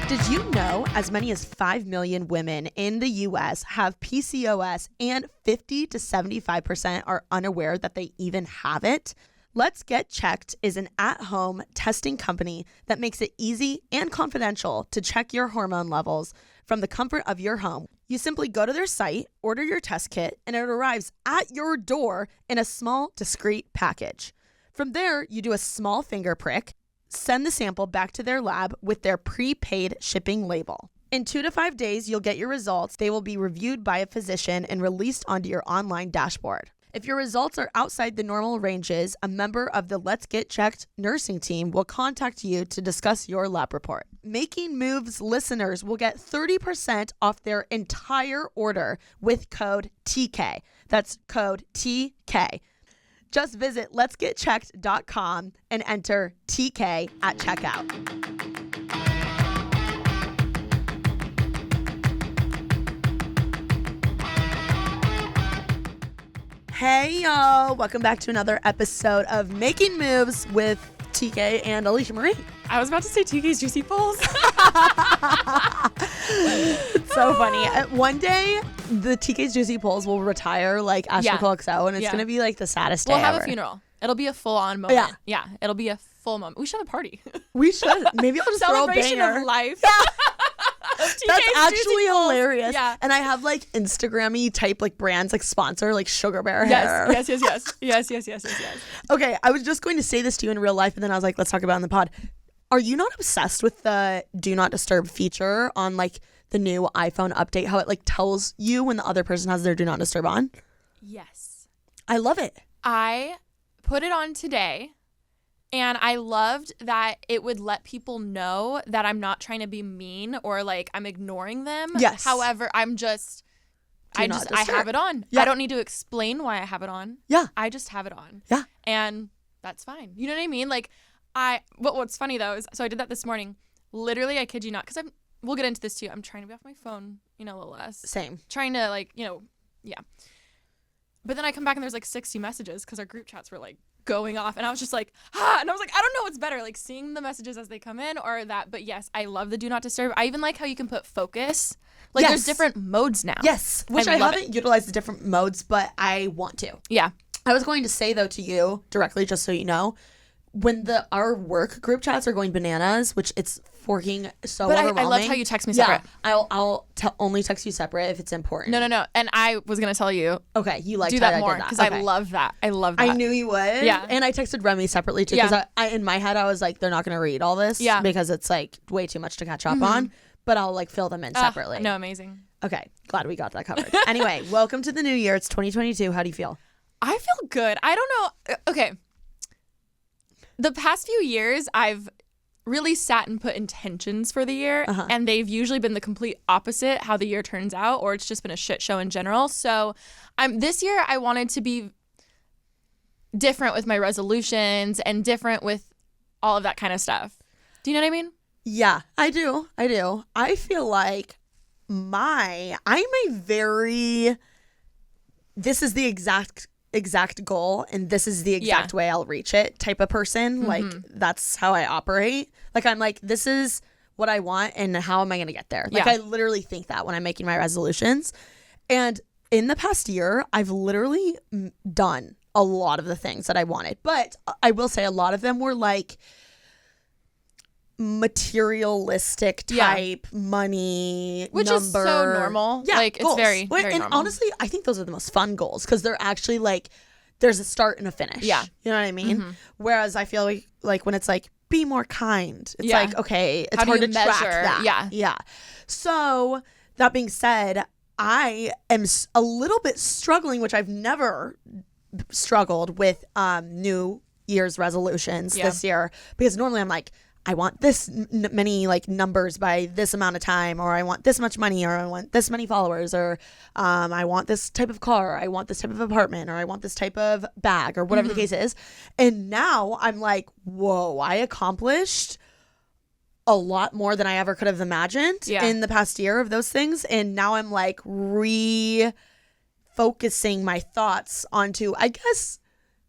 Did you know as many as 5 million women in the US have PCOS and 50 to 75% are unaware that they even have it? Let's Get Checked is an at-home testing company that makes it easy and confidential to check your hormone levels from the comfort of your home. You simply go to their site, order your test kit, and it arrives at your door in a small, discreet package. From there, you do a small finger prick, send the sample back to their lab with their prepaid shipping label. In 2 to 5 days, you'll get your results. They will be reviewed by a physician and released onto your online dashboard. If your results are outside the normal ranges, a member of the Let's Get Checked nursing team will contact you to discuss your lab report. Making Moves listeners will get 30% off their entire order with code TK. That's code TK. Just visit letsgetchecked.com and enter TK at checkout. Hey y'all, welcome back to another episode of Making Moves with TK and Alisha Marie. I was about to say TK's Juicy Pulls. It's so funny. One day, the TK's Juicy Pulls will retire like Astronaut XO, and it's going to be like the saddest day We'll have ever. a funeral. It'll be a full-on moment. Yeah. It'll be a full moment. We should have a party. We should. Maybe I'll just throw a Celebration banger. of life. That's actually hilarious. Yeah. And I have like Instagram-y type like brands like sponsor like Sugar Bear hair. Yes. Okay, I was just going to say this to you in real life, and then I was like, let's talk about it in the pod. Are you not obsessed with the Do Not Disturb feature on like the new iPhone update? How it like tells you when the other person has their Do Not Disturb on? Yes. I love it. I put it on today, and I loved that it would let people know that I'm not trying to be mean or like I'm ignoring them. Yes. However, I have it on. Yeah. I don't need to explain why I have it on. Yeah. I just have it on. Yeah. And that's fine. You know what I mean? Like what's funny though is, so I did that this morning. Literally, I kid you not, because we'll get into this too. I'm trying to be off my phone, a little less. Same. Trying to yeah. But then I come back and there's like 60 messages because our group chats were like going off, and I was just like, and I was like, I don't know what's better, like seeing the messages as they come in or that. But yes, I love the Do Not Disturb. I even like how you can put focus. Like Yes. there's different modes now. Yes, which I haven't utilized the different modes, but I want to. Yeah. I was going to say though to you directly, just so you know, when our work group chats are going bananas, which it's forking so But overwhelming. I love how you text me separate. Yeah, I'll only text you separate if it's important. No. And I was going to tell you. Okay, you like do that more because I love that. I love that. I knew you would. Yeah. And I texted Remy separately too because I in my head I was like, they're not going to read all this because it's like way too much to catch up on. But I'll like fill them in separately. No, amazing. Okay, glad we got that covered. Anyway, welcome to the new year. It's 2022. How do you feel? I feel good. I don't know. Okay. The past few years, I've really sat and put intentions for the year, and they've usually been the complete opposite how the year turns out, or it's just been a shit show in general. So this year, I wanted to be different with my resolutions and different with all of that kind of stuff. Do you know what I mean? Yeah, I do. I feel like this is the exact goal and this is the exact way I'll reach it type of person. Like that's how I operate. Like I'm like, this is what I want and how am I going to get there? Like I literally think that when I'm making my resolutions. And in the past year, I've literally done a lot of the things that I wanted. But I will say a lot of them were like materialistic type money, which number. is so normal. Yeah, like goals. It's very and normal. honestly, I think those are the most fun goals because they're actually like there's a start and a finish. Yeah, you know what I mean. Whereas I feel like when it's like be more kind, it's like okay, it's hard to track that. Yeah. So that being said, I am a little bit struggling, which I've never struggled with New Year's resolutions this year because normally I'm like, I want this many like numbers by this amount of time, or I want this much money, or I want this many followers, or I want this type of car, or I want this type of apartment, or I want this type of bag, or whatever the case is. And now I'm like, whoa, I accomplished a lot more than I ever could have imagined in the past year of those things. And now I'm like refocusing my thoughts onto, I guess,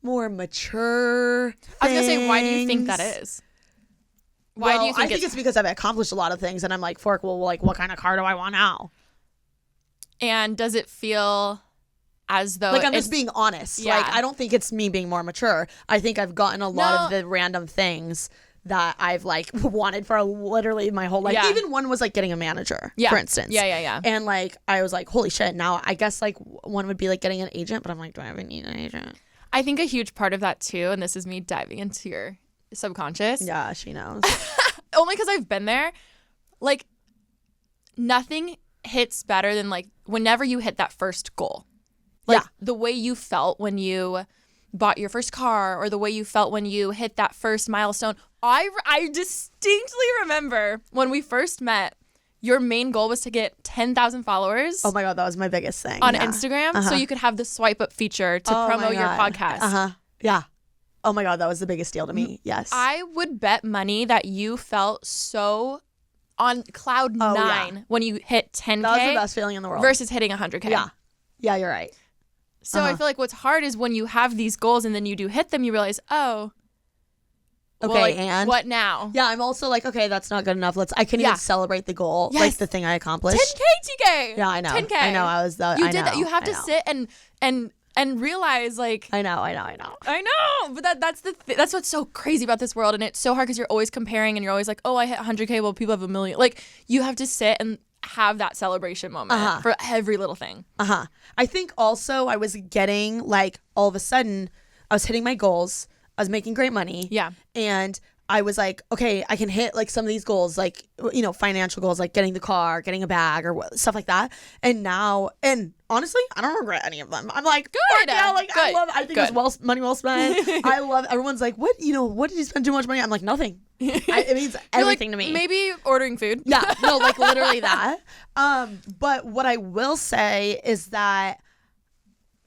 more mature things. I was going to say, why do you think that is? Why do you think I think it's because I've accomplished a lot of things and I'm like, fork, well, like, what kind of car do I want now? And does it feel as though like I'm just being honest? Yeah. Like, I don't think it's me being more mature. I think I've gotten a lot of the random things that I've like wanted for literally my whole life. Yeah. Even one was like getting a manager, for instance. Yeah. And like I was like, holy shit. Now I guess like one would be like getting an agent, but I'm like, do I even need an agent? I think a huge part of that too, and this is me diving into your subconscious. Yeah, she knows. Only because I've been there. Like, nothing hits better than like whenever you hit that first goal. Like the way you felt when you bought your first car, or the way you felt when you hit that first milestone. I distinctly remember when we first met, your main goal was to get 10,000 followers. Oh my God, that was my biggest thing. On Instagram, so you could have the swipe up feature to promote your podcast. Yeah. Oh my God, that was the biggest deal to me. Yes. I would bet money that you felt so on cloud nine when you hit 10K. That was the best feeling in the world. Versus hitting 100K. Yeah. Yeah, you're right. So I feel like what's hard is when you have these goals and then you do hit them, you realize, oh, okay, well, like, and what now? Yeah, I'm also like, okay, that's not good enough. I can even celebrate the goal, like the thing I accomplished. 10K, TK. Yeah, I know. 10K. I know. I was the. You I did know, that. You have I to know. sit and realize, like. I know. I know, but that's what's so crazy about this world, and it's so hard because you're always comparing, and you're always like, oh, I hit 100K, well, people have 1 million. Like, you have to sit and have that celebration moment for every little thing. I think also I was getting like all of a sudden I was hitting my goals. I was making great money. Yeah. And I was like, okay, I can hit like some of these goals, like, you know, financial goals, like getting the car, getting a bag or stuff like that. And now, and honestly, I don't regret any of them. I'm like, good. Yeah, like good. I think it was money well spent. I love, everyone's like, what did you spend too much money? I'm like, nothing. It means everything to me. Maybe ordering food. Yeah, no, like literally that. But what I will say is that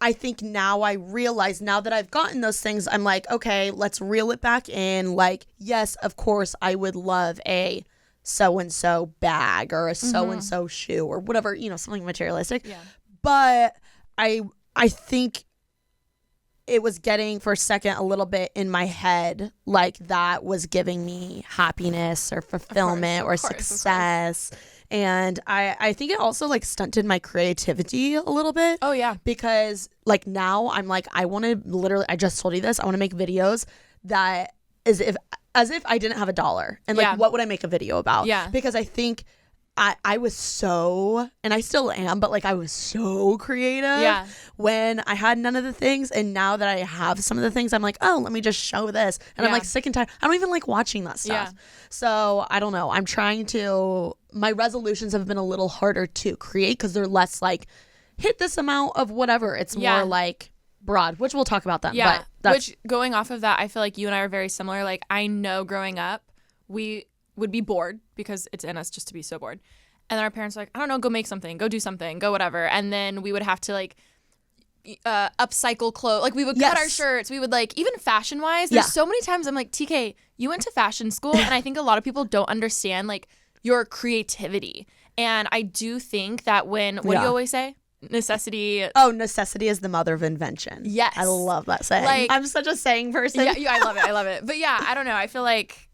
I think now I realize, now that I've gotten those things, I'm like, okay, let's reel it back in. Like, yes, of course, I would love a so-and-so bag or a so-and-so shoe or whatever, you know, something materialistic. Yeah. But I think it was getting for a second a little bit in my head, like that was giving me happiness or fulfillment or success. And I think it also like stunted my creativity a little bit. Oh yeah. Because like now I'm like, I want to literally, I just told you this, I want to make videos that as if I didn't have $1. And like, what would I make a video about? Yeah. Because I think I was so, and I still am, but like I was so creative when I had none of the things. And now that I have some of the things, I'm like, oh, let me just show this. And I'm like sick and tired. I don't even like watching that stuff. Yeah. So I don't know. I'm trying to, my resolutions have been a little harder to create because they're less like hit this amount of whatever. It's more like broad, which we'll talk about then. Yeah. But which going off of that, I feel like you and I are very similar. Like I know growing up, we would be bored because it's in us just to be so bored. And then our parents were like, I don't know, go make something, go do something, go whatever. And then we would have to like upcycle clothes. Like we would cut our shirts. We would like, even fashion wise, there's so many times I'm like, TK, you went to fashion school. And I think a lot of people don't understand like your creativity. And I do think that what do you always say? Necessity. Oh, necessity is the mother of invention. Yes. I love that saying. Like, I'm such a saying person. Yeah, I love it. But yeah, I don't know. I feel like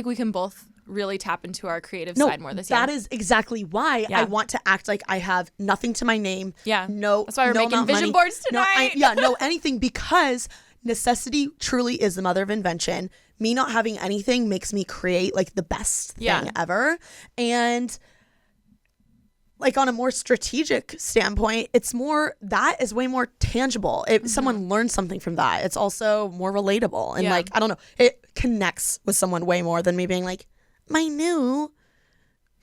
we can both really tap into our creative side more this year. That is exactly why I want to act like I have nothing to my name. Yeah. No. That's why we're making vision boards tonight. No, anything, because necessity truly is the mother of invention. Me not having anything makes me create like the best thing ever. And like on a more strategic standpoint, it's more, that is way more tangible. If someone learns something from that, it's also more relatable. And like, I don't know, it connects with someone way more than me being like, my new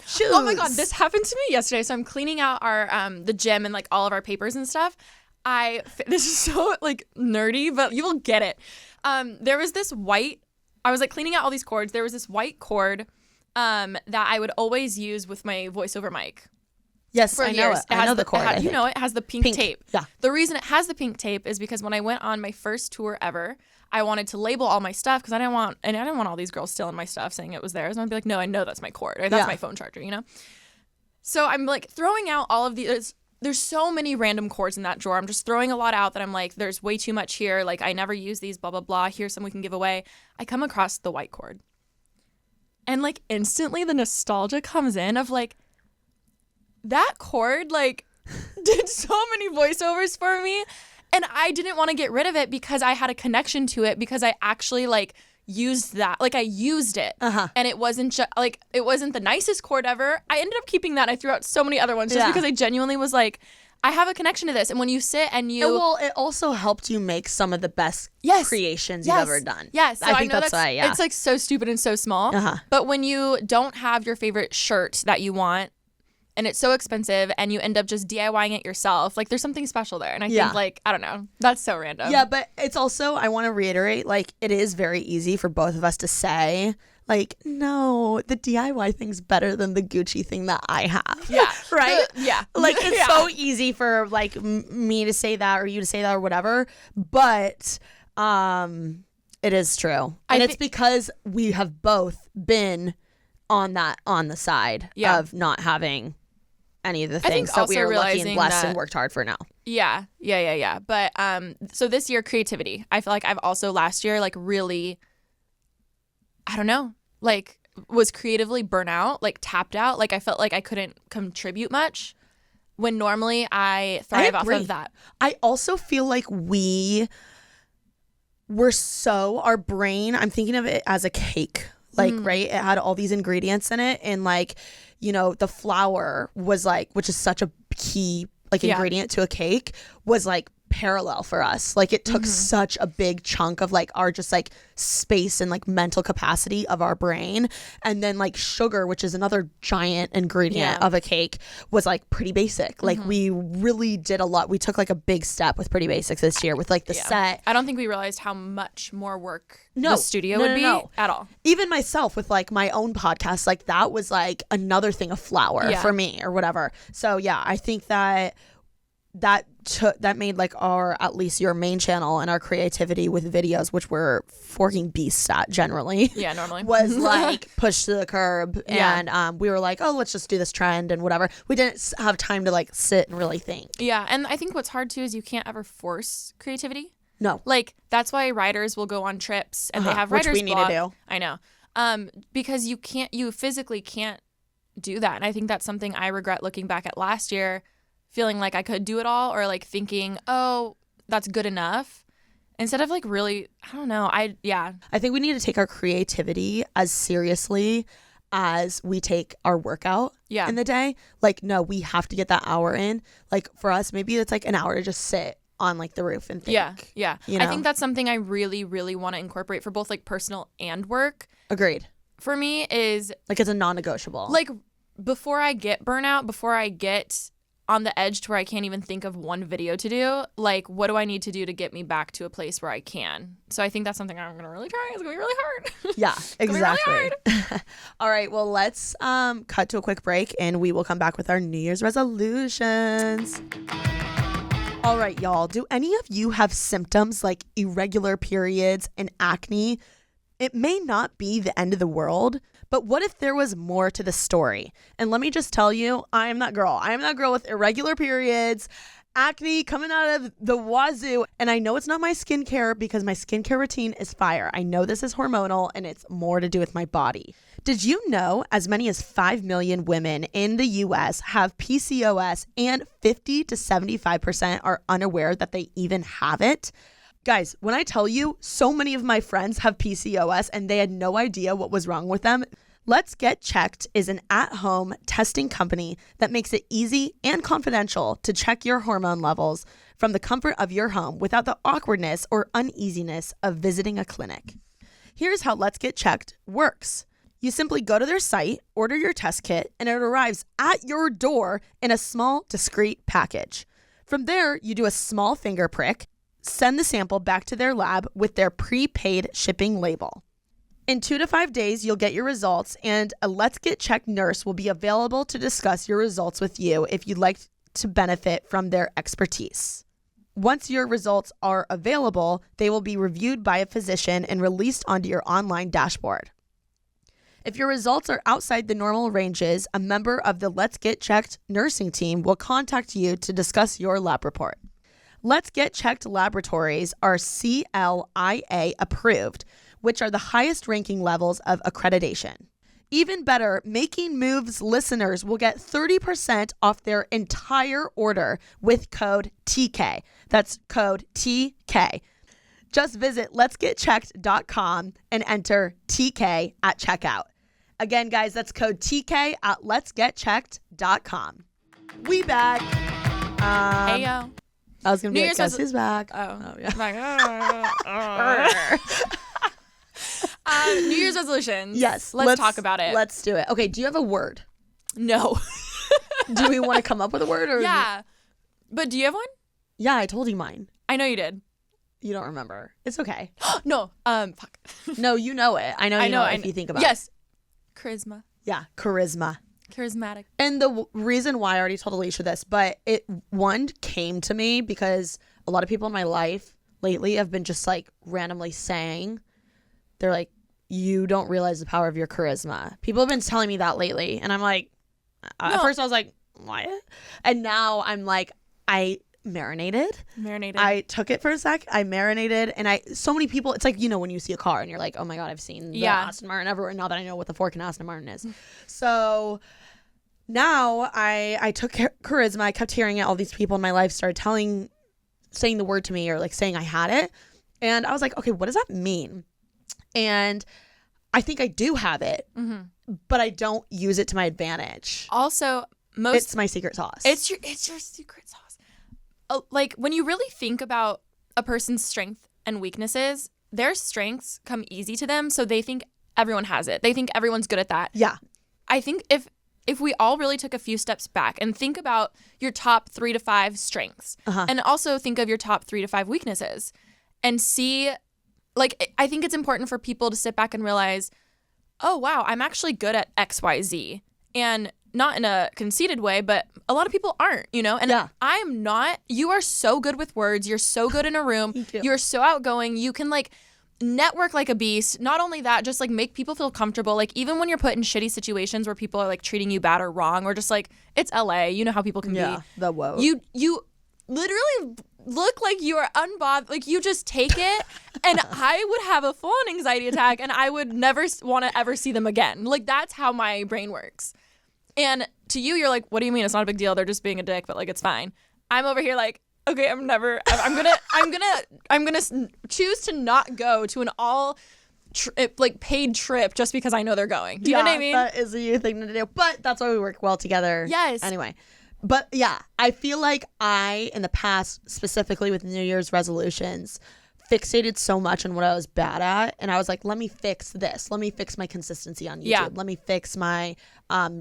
shoes. Oh my God, this happened to me yesterday. So I'm cleaning out our the gym and like all of our papers and stuff. This is so like nerdy, but you will get it. There was this white, I was like cleaning out all these cords. There was this white cord that I would always use with my voiceover mic. Yes, I know it. I know the cord. It has the pink tape. Yeah. The reason it has the pink tape is because when I went on my first tour ever, I wanted to label all my stuff because I didn't want all these girls stealing my stuff saying it was theirs. And I'd be like, no, I know that's my cord. Or that's my phone charger, you know? So I'm like throwing out all of these. There's so many random cords in that drawer. I'm just throwing a lot out that I'm like, there's way too much here. Like I never use these, blah, blah, blah. Here's some we can give away. I come across the white cord. And like instantly the nostalgia comes in of like that cord like did so many voiceovers for me. And I didn't want to get rid of it because I had a connection to it, because I actually like used that. Like I used it. And it wasn't just like, it wasn't the nicest cord ever. I ended up keeping that. I threw out so many other ones just because I genuinely was like, I have a connection to this. And when you sit and you... Well, it also helped you make some of the best creations you've ever done. Yes. So I think that's why, it's like so stupid and so small. But when you don't have your favorite shirt that you want, and it's so expensive, and you end up just DIYing it yourself, like there's something special there. And I think like, I don't know, that's so random. Yeah, but it's also, I want to reiterate, like it is very easy for both of us to say, like, no, the DIY thing's better than the Gucci thing that I have. Yeah. Right? Like, it's Yeah. so easy for, like, me to say that or you to say that or whatever. But it is true. And it's because we have both been on the side of not having any of the things that we are lucky and blessed and worked hard for now. Yeah. But so this year, creativity. I feel like I've also last year, like, really... I don't know, like was creatively burnt out, like tapped out. Like I felt like I couldn't contribute much when normally I thrive off of that. I also feel like we were our brain, I'm thinking of it as a cake, like, right? It had all these ingredients in it. And like, you know, the flour was like, which is such a key like ingredient to a cake, was like parallel for us. Like it took such a big chunk of like our just like space and like mental capacity of our brain. And then like sugar, which is another giant ingredient of a cake, was like pretty basic. Like we really did a lot. We took like a big step with Pretty Basics this year with like the set. I don't think we realized how much more work the studio would be at all. Even myself with like my own podcast, like that was like another thing of flour for me or whatever. So yeah, I think that made like our, at least your main channel and our creativity with videos, which we're forking beasts at generally. Yeah, normally. Was like pushed to the curb. And we were like, oh, let's just do this trend and whatever. We didn't have time to like sit and really think. Yeah. And I think what's hard too is you can't ever force creativity. No. Like that's why writers will go on trips and they have writer's block. Which we need to do. I know. Because you physically can't do that. And I think that's something I regret looking back at last year, feeling like I could do it all, or like thinking, oh, that's good enough, instead of like really, I don't know. I think we need to take our creativity as seriously as we take our workout in the day. Like, no, we have to get that hour in. Like for us, maybe it's like an hour to just sit on like the roof and think. Yeah. You know? I think that's something I really, really want to incorporate for both like personal and work. Agreed. For me is like, it's a non-negotiable. Like before I get burnout, before I get on the edge to where I can't even think of one video to do, like what do I need to do to get me back to a place where I can? So I think that's something I'm gonna really try. It's gonna be really hard. Yeah, exactly. Really hard. All right, well, let's cut to a quick break and we will come back with our New Year's resolutions. All right, y'all, do any of you have symptoms like irregular periods and acne? It may not be the end of the world, but what if there was more to the story? And let me just tell you, I am that girl. I am that girl with irregular periods, acne coming out of the wazoo. And I know it's not my skincare because my skincare routine is fire. I know this is hormonal and it's more to do with my body. Did you know as many as 5 million women in the US have PCOS and 50 to 75% are unaware that they even have it? Guys, when I tell you, so many of my friends have PCOS and they had no idea what was wrong with them. Let's Get Checked is an at-home testing company that makes it easy and confidential to check your hormone levels from the comfort of your home without the awkwardness or uneasiness of visiting a clinic. Here's how Let's Get Checked works. You simply go to their site, order your test kit, and it arrives at your door in a small, discreet package. From there, you do a small finger prick, send the sample back to their lab with their prepaid shipping label. In 2 to 5 days, you'll get your results, and a Let's Get Checked nurse will be available to discuss your results with you if you'd like to benefit from their expertise. Once your results are available, they will be reviewed by a physician and released onto your online dashboard. If your results are outside the normal ranges, a member of the Let's Get Checked nursing team will contact you to discuss your lab report. Let's Get Checked laboratories are CLIA approved, which are the highest ranking levels of accreditation. Even better, Making Moves listeners will get 30% off their entire order with code TK. That's code TK. Just visit letsgetchecked.com and enter TK at checkout. Again, guys, that's code TK at letsgetchecked.com. We back. Hey, yo. I was going to be like, guess who's back? Oh yeah. New Year's resolutions. Yes. Let's talk about it. Let's do it. Okay, do you have a word? No. Do we want to come up with a word? Or yeah. But do you have one? Yeah, I told you mine. I know you did. You don't remember. It's okay. No. Fuck. No, you know it. I know you know it if you think about it. Yes. Charisma. Yeah, charisma. Charismatic. And the reason why I already told Alisha this, but it came to me because a lot of people in my life lately have been just like randomly saying, they're like, you don't realize the power of your charisma. People have been telling me that lately. And I'm like, at first I was like, what? And now I'm like, I marinated. I took it for a sec. I marinated. And so many people, it's like, when you see a car and you're like, oh my God, I've seen the Aston Martin everywhere. Now that I know what the fork in Aston Martin is. So now I took charisma. I kept hearing it. All these people in my life started saying the word to me or like saying I had it. And I was like, okay, what does that mean? And I think I do have it, but I don't use it to my advantage. Also, it's my secret sauce. It's your secret sauce. Like when you really think about a person's strength and weaknesses, their strengths come easy to them, so they think everyone has it. They think everyone's good at that. Yeah. I think if we all really took a few steps back and think about your top 3 to 5 strengths, and also think of your top 3 to 5 weaknesses, and see. Like, I think it's important for people to sit back and realize, oh, wow, I'm actually good at X, Y, Z. And not in a conceited way, but a lot of people aren't, And I'm not. You are so good with words. You're so good in a room. You're so outgoing. You can, like, network like a beast. Not only that, just, like, make people feel comfortable. Like, even when you're put in shitty situations where people are, like, treating you bad or wrong or just, like, it's LA. You know how people can be. Yeah, the woe. You literally look like you are unbothered, like you just take it, and I would have a full-on anxiety attack, and I would never want to ever see them again. Like that's how my brain works. And to you, you're like, what do you mean? It's not a big deal. They're just being a dick, but like it's fine. I'm over here like, okay, I'm gonna choose to not go to an all paid trip just because I know they're going. Do you know what I mean? That is a you thing to do, but that's why we work well together. Yes. Anyway. But yeah, I feel like in the past, specifically with New Year's resolutions, fixated so much on what I was bad at. And I was like, let me fix this. Let me fix my consistency on YouTube. Yeah. Let me fix my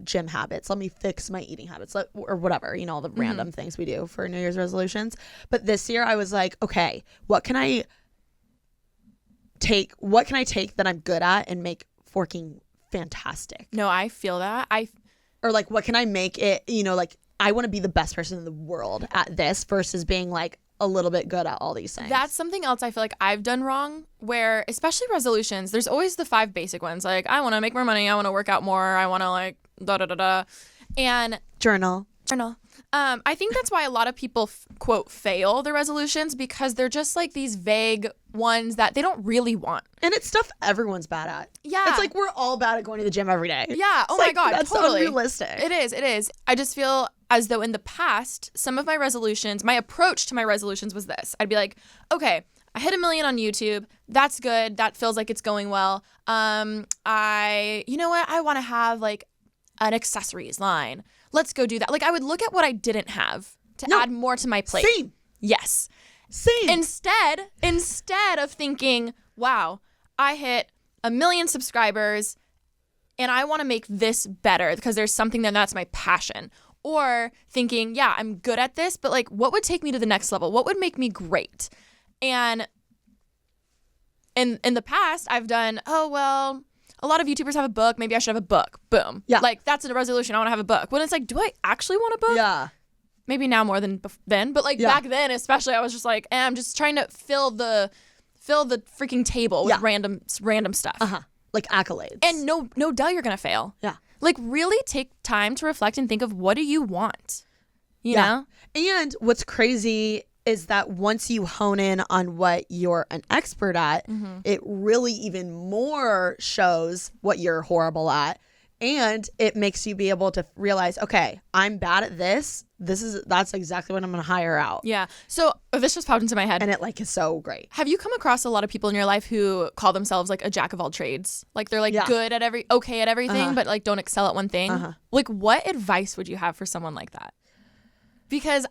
gym habits. Let me fix my eating habits or whatever, all the random things we do for New Year's resolutions. But this year I was like, okay, what can I take that I'm good at and make forking fantastic? No, I feel that. Or like, what can I make it, like, I want to be the best person in the world at this versus being like a little bit good at all these things. That's something else I feel like I've done wrong, where especially resolutions, there's always the 5 basic ones. Like, I want to make more money. I want to work out more. I want to like da-da-da-da. And journal. I think that's why a lot of people quote fail their resolutions, because they're just like these vague ones that they don't really want. And it's stuff everyone's bad at. Yeah. It's like we're all bad at going to the gym every day. Yeah. Oh my God. That's totally unrealistic. It is. I just feel as though in the past, some of my resolutions, my approach to my resolutions was this. I'd be like, okay, I hit 1 million on YouTube. That's good. That feels like it's going well. You know what? I want to have like an accessories line. Let's go do that. Like I would look at what I didn't have to add more to my plate. Same. Yes. Same. Instead of thinking, wow, I hit 1 million subscribers and I want to make this better because there's something that's my passion. Or thinking, yeah, I'm good at this, but like what would take me to the next level? What would make me great? And in the past, I've done, oh, well, a lot of YouTubers have a book. Maybe I should have a book. Boom. Yeah. Like that's a resolution. I want to have a book. When it's like, do I actually want a book? Yeah. Maybe now more than then, but like back then especially, I was just like, I'm just trying to fill the freaking table with random stuff. Like accolades. And no duh, you're gonna fail. Yeah. Like really take time to reflect and think of what do you want, you know? And what's crazy is that once you hone in on what you're an expert at, it really even more shows what you're horrible at. And it makes you be able to realize, okay, I'm bad at this. That's exactly what I'm going to hire out. Yeah. So this just popped into my head. And it like is so great. Have you come across a lot of people in your life who call themselves like a jack of all trades? Like they're like good at okay at everything, but like don't excel at one thing. Like what advice would you have for someone like that? Because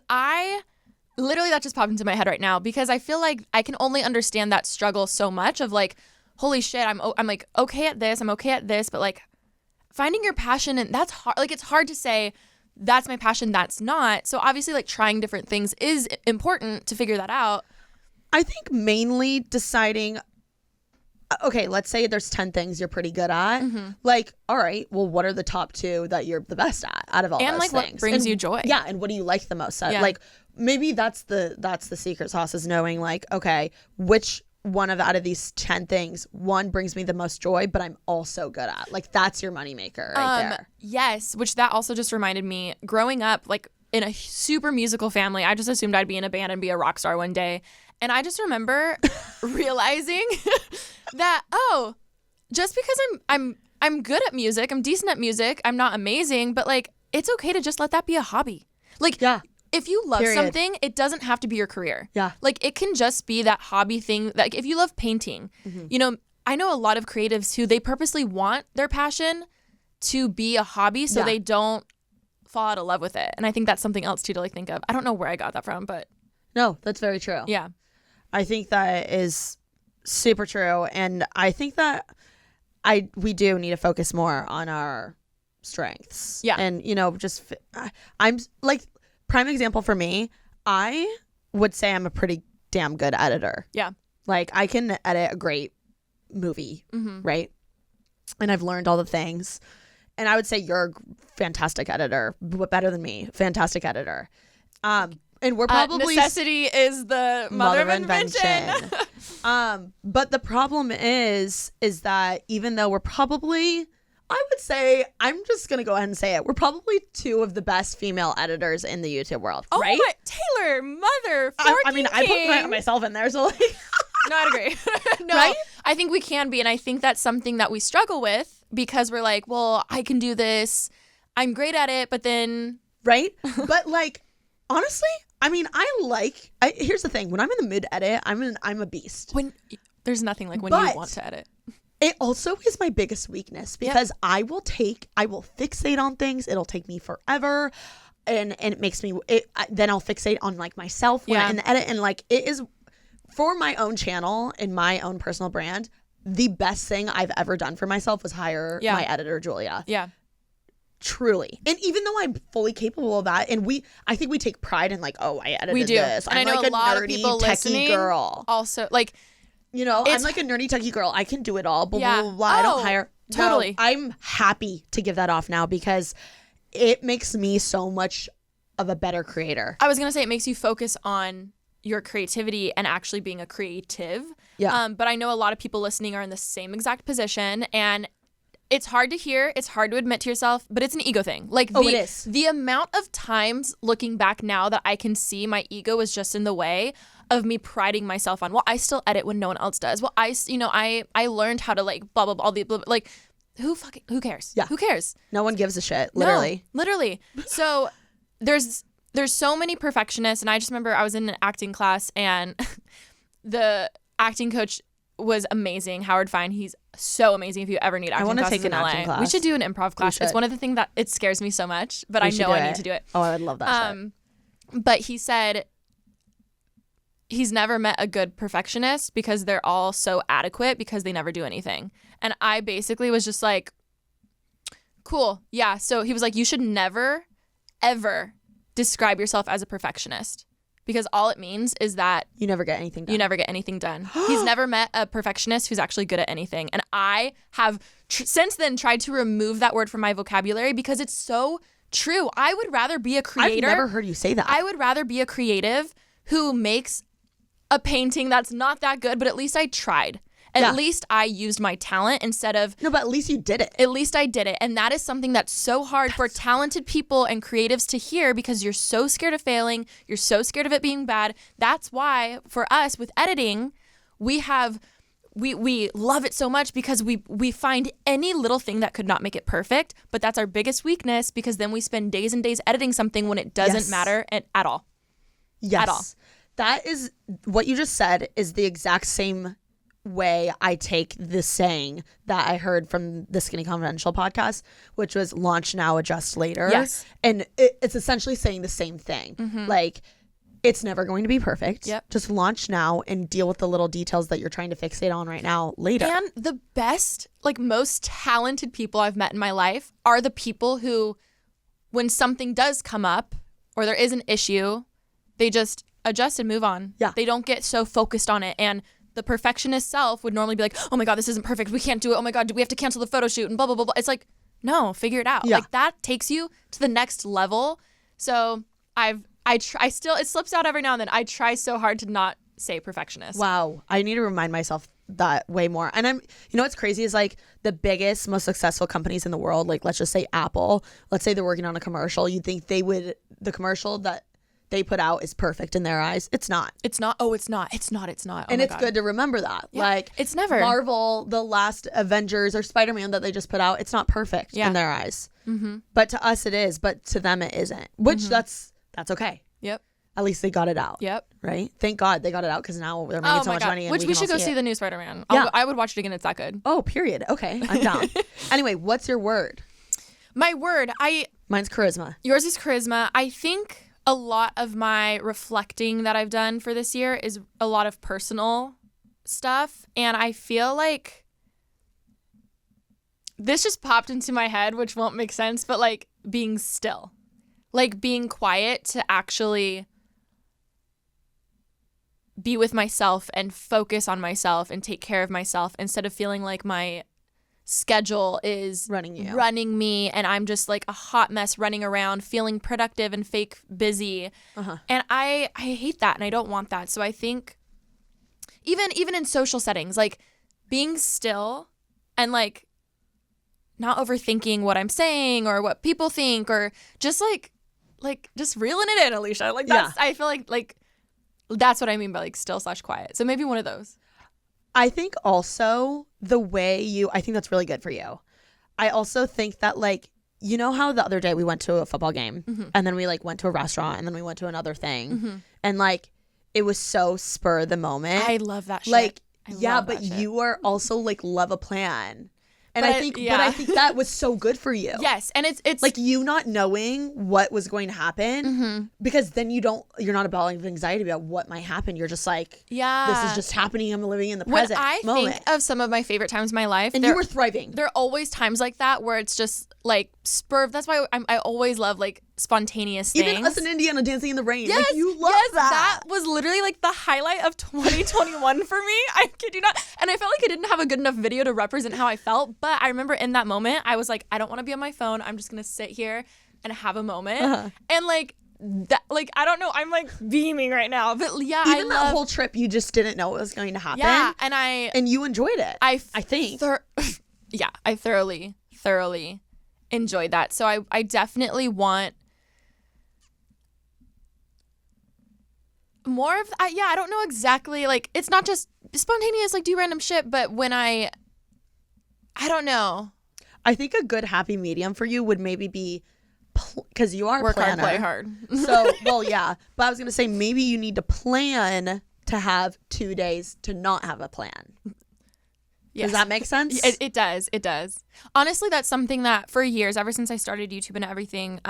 literally that just popped into my head right now, because I feel like I can only understand that struggle so much of like, holy shit, I'm like okay at this, but like finding your passion, and that's hard. Like it's hard to say that's my passion, that's not. So obviously like trying different things is important to figure that out. I think mainly deciding, okay, let's say there's 10 things you're pretty good at. Like, all right, well, what are the top 2 that you're the best at out of all and those like things? What brings you joy? Yeah, and what do you like the most at? Yeah. Like maybe that's the secret sauce, is knowing like, okay, which one out of these 10 things, one brings me the most joy, but I'm also good at. Like that's your moneymaker right there. Yes, which that also just reminded me, growing up like in a super musical family, I just assumed I'd be in a band and be a rock star one day. And I just remember realizing that, just because I'm good at music, I'm decent at music, I'm not amazing, but like it's okay to just let that be a hobby. Like if you love something, it doesn't have to be your career. Yeah. Like it can just be that hobby thing. Like if you love painting, you know, I know a lot of creatives who they purposely want their passion to be a hobby so they don't fall out of love with it. And I think that's something else too to like think of. I don't know where I got that from, but no, that's very true. Yeah. I think that is super true. And I think that we do need to focus more on our strengths. Yeah. And, you know, I'm like, prime example for me, I would say I'm a pretty damn good editor. Yeah. Like I can edit a great movie, right? And I've learned all the things. And I would say you're a fantastic editor, but better than me. Fantastic editor. And we're probably necessity is the mother of invention. But the problem is that even though we're probably, I would say, I'm just going to go ahead and say it, we're probably 2 of the best female editors in the YouTube world, right? Oh, Taylor, mother, I mean, I put myself in there, so like. No, I'd agree. No, right? I think we can be, and I think that's something that we struggle with because we're like, well, I can do this, I'm great at it, but then. Right? But like, honestly, I mean, here's the thing. When I'm in the mid-edit, I'm a beast. There's nothing like when you want to edit. It also is my biggest weakness because I will fixate on things. It'll take me forever. And it makes me, then I'll fixate on like myself when in the edit. And like, it is for my own channel and my own personal brand, the best thing I've ever done for myself was hire my editor, Julia. Yeah. Truly. And even though I'm fully capable of that, and I think we take pride in like, oh, I edited this. And I'm I know like a lot of people techie listening girl. Also, like, you know, I'm like a nerdy techie girl. I can do it all. Blah, blah, blah, blah. I don't hire. Totally. No, I'm happy to give that off now because it makes me so much of a better creator. I was going to say it makes you focus on your creativity and actually being a creative. Yeah. But I know a lot of people listening are in the same exact position, and it's hard to hear, it's hard to admit to yourself, but it's an ego thing. Like it is. The amount of times looking back now that I can see my ego is just in the way of me priding myself on, well, I still edit when no one else does. Well, I learned how to like blah, blah, blah, all the blah, blah, like who cares? Yeah. Who cares? No one gives a shit, literally. No, literally. So there's so many perfectionists, and I just remember I was in an acting class and the acting coach was amazing. Howard Fine, he's so amazing. If you ever need acting classes take an in LA, acting class. we should do an improv class. It's one of the things that it scares me so much, but I know I need to do it. Oh, I would love that shit. But he said he's never met a good perfectionist because they're all so adequate because they never do anything. And I basically was just like, cool. Yeah. So he was like, you should never, ever describe yourself as a perfectionist because all it means is that you never get anything done. You never get anything done. He's never met a perfectionist who's actually good at anything. And I have since then tried to remove that word from my vocabulary because it's so true. I would rather be a creator. I've never heard you say that. I would rather be a creative who makes a painting that's not that good, but at least I tried. At least I used my talent instead of... No, but at least you did it. At least I did it. And that is something that's so hard for talented people and creatives to hear because you're so scared of failing. You're so scared of it being bad. That's why for us with editing, we have we love it so much because we find any little thing that could not make it perfect, but that's our biggest weakness because then we spend days and days editing something when it doesn't matter at all. Yes. At all. That is what you just said is the exact same way I take the saying that I heard from the Skinny Confidential podcast, which was launch now, adjust later. Yes. And it's essentially saying the same thing. Like, it's never going to be perfect. Yep. Just launch now and deal with the little details that you're trying to fixate on right now later. And the best, like most talented people I've met in my life are the people who, when something does come up or there is an issue, they just adjust and move on. Yeah. They don't get so focused on it. And the perfectionist self would normally be like, oh my God, this isn't perfect. We can't do it. Oh my God, do we have to cancel the photo shoot and blah, blah, blah, blah. It's like, no, figure it out. Yeah. Like that takes you to the next level. So I still, it slips out every now and then. I try so hard to not say perfectionist. Wow. I need to remind myself that way more. And what's crazy is like the biggest, most successful companies in the world, like let's just say Apple, let's say they're working on a commercial. You'd think the commercial that they put out is perfect in their eyes. It's not. It's not. Oh, it's not. It's not. It's not. Oh and my it's God. good to remember that. Yeah, like it's never. Marvel, the last Avengers or Spider-Man that they just put out, it's not perfect in their eyes. But to us it is, but to them it isn't. Which that's okay. Yep. At least they got it out. Yep. Right? Thank God they got it out because now they're making so much money. And Which we should go see it. the new Spider-Man. Yeah. I would watch it again. It's that good. Oh, period. Okay. I'm down. Anyway, what's your word? My word. Mine's charisma. Yours is charisma. I think a lot of my reflecting that I've done for this year is a lot of personal stuff. And I feel like this just popped into my head, which won't make sense, but like being still, like being quiet to actually be with myself and focus on myself and take care of myself instead of feeling like my schedule is running me and I'm just like a hot mess running around feeling productive and fake busy. And I hate that and I don't want that. So I think even in social settings, like being still and like not overthinking what I'm saying or what people think or just like just reeling it in, Alisha. Like that's I feel like that's what I mean by like still / quiet. So maybe one of those. I think also the way I think that's really good for you. I also think that like, you know how the other day we went to a football game and then we like went to a restaurant and then we went to another thing and like it was so spur of the moment. I love that shit. Like, but you are also like love a plan. And but I think that was so good for you. Yes, and it's like you not knowing what was going to happen because then you're not battling with anxiety about what might happen. You're just like, this is just happening. I'm living in the present moment. Think of some of my favorite times in my life, and you were thriving. There are always times like that where it's just like spur. That's why I always love like spontaneous things. Even us in Indiana dancing in the rain. Yes, like, you love that. That was literally like the highlight of 2021 for me. I kid you not. And I felt like I didn't have a good enough video to represent how I felt. But I remember in that moment, I was like, I don't want to be on my phone. I'm just going to sit here and have a moment. And like, that, like, I don't know. I'm like beaming right now. But yeah, even that whole trip, you just didn't know what was going to happen. Yeah. And you enjoyed it. I think. Yeah, I thoroughly enjoyed that. So I definitely want more of I don't know exactly, like it's not just spontaneous like do random shit, but when I don't know. I think a good happy medium for you would maybe be because you are work a planner. Hard, play hard. So yeah, but I was gonna say maybe you need to plan to have 2 days to not have a plan. Yes. Does that make sense? It does. Honestly, that's something that for years, ever since I started YouTube and everything,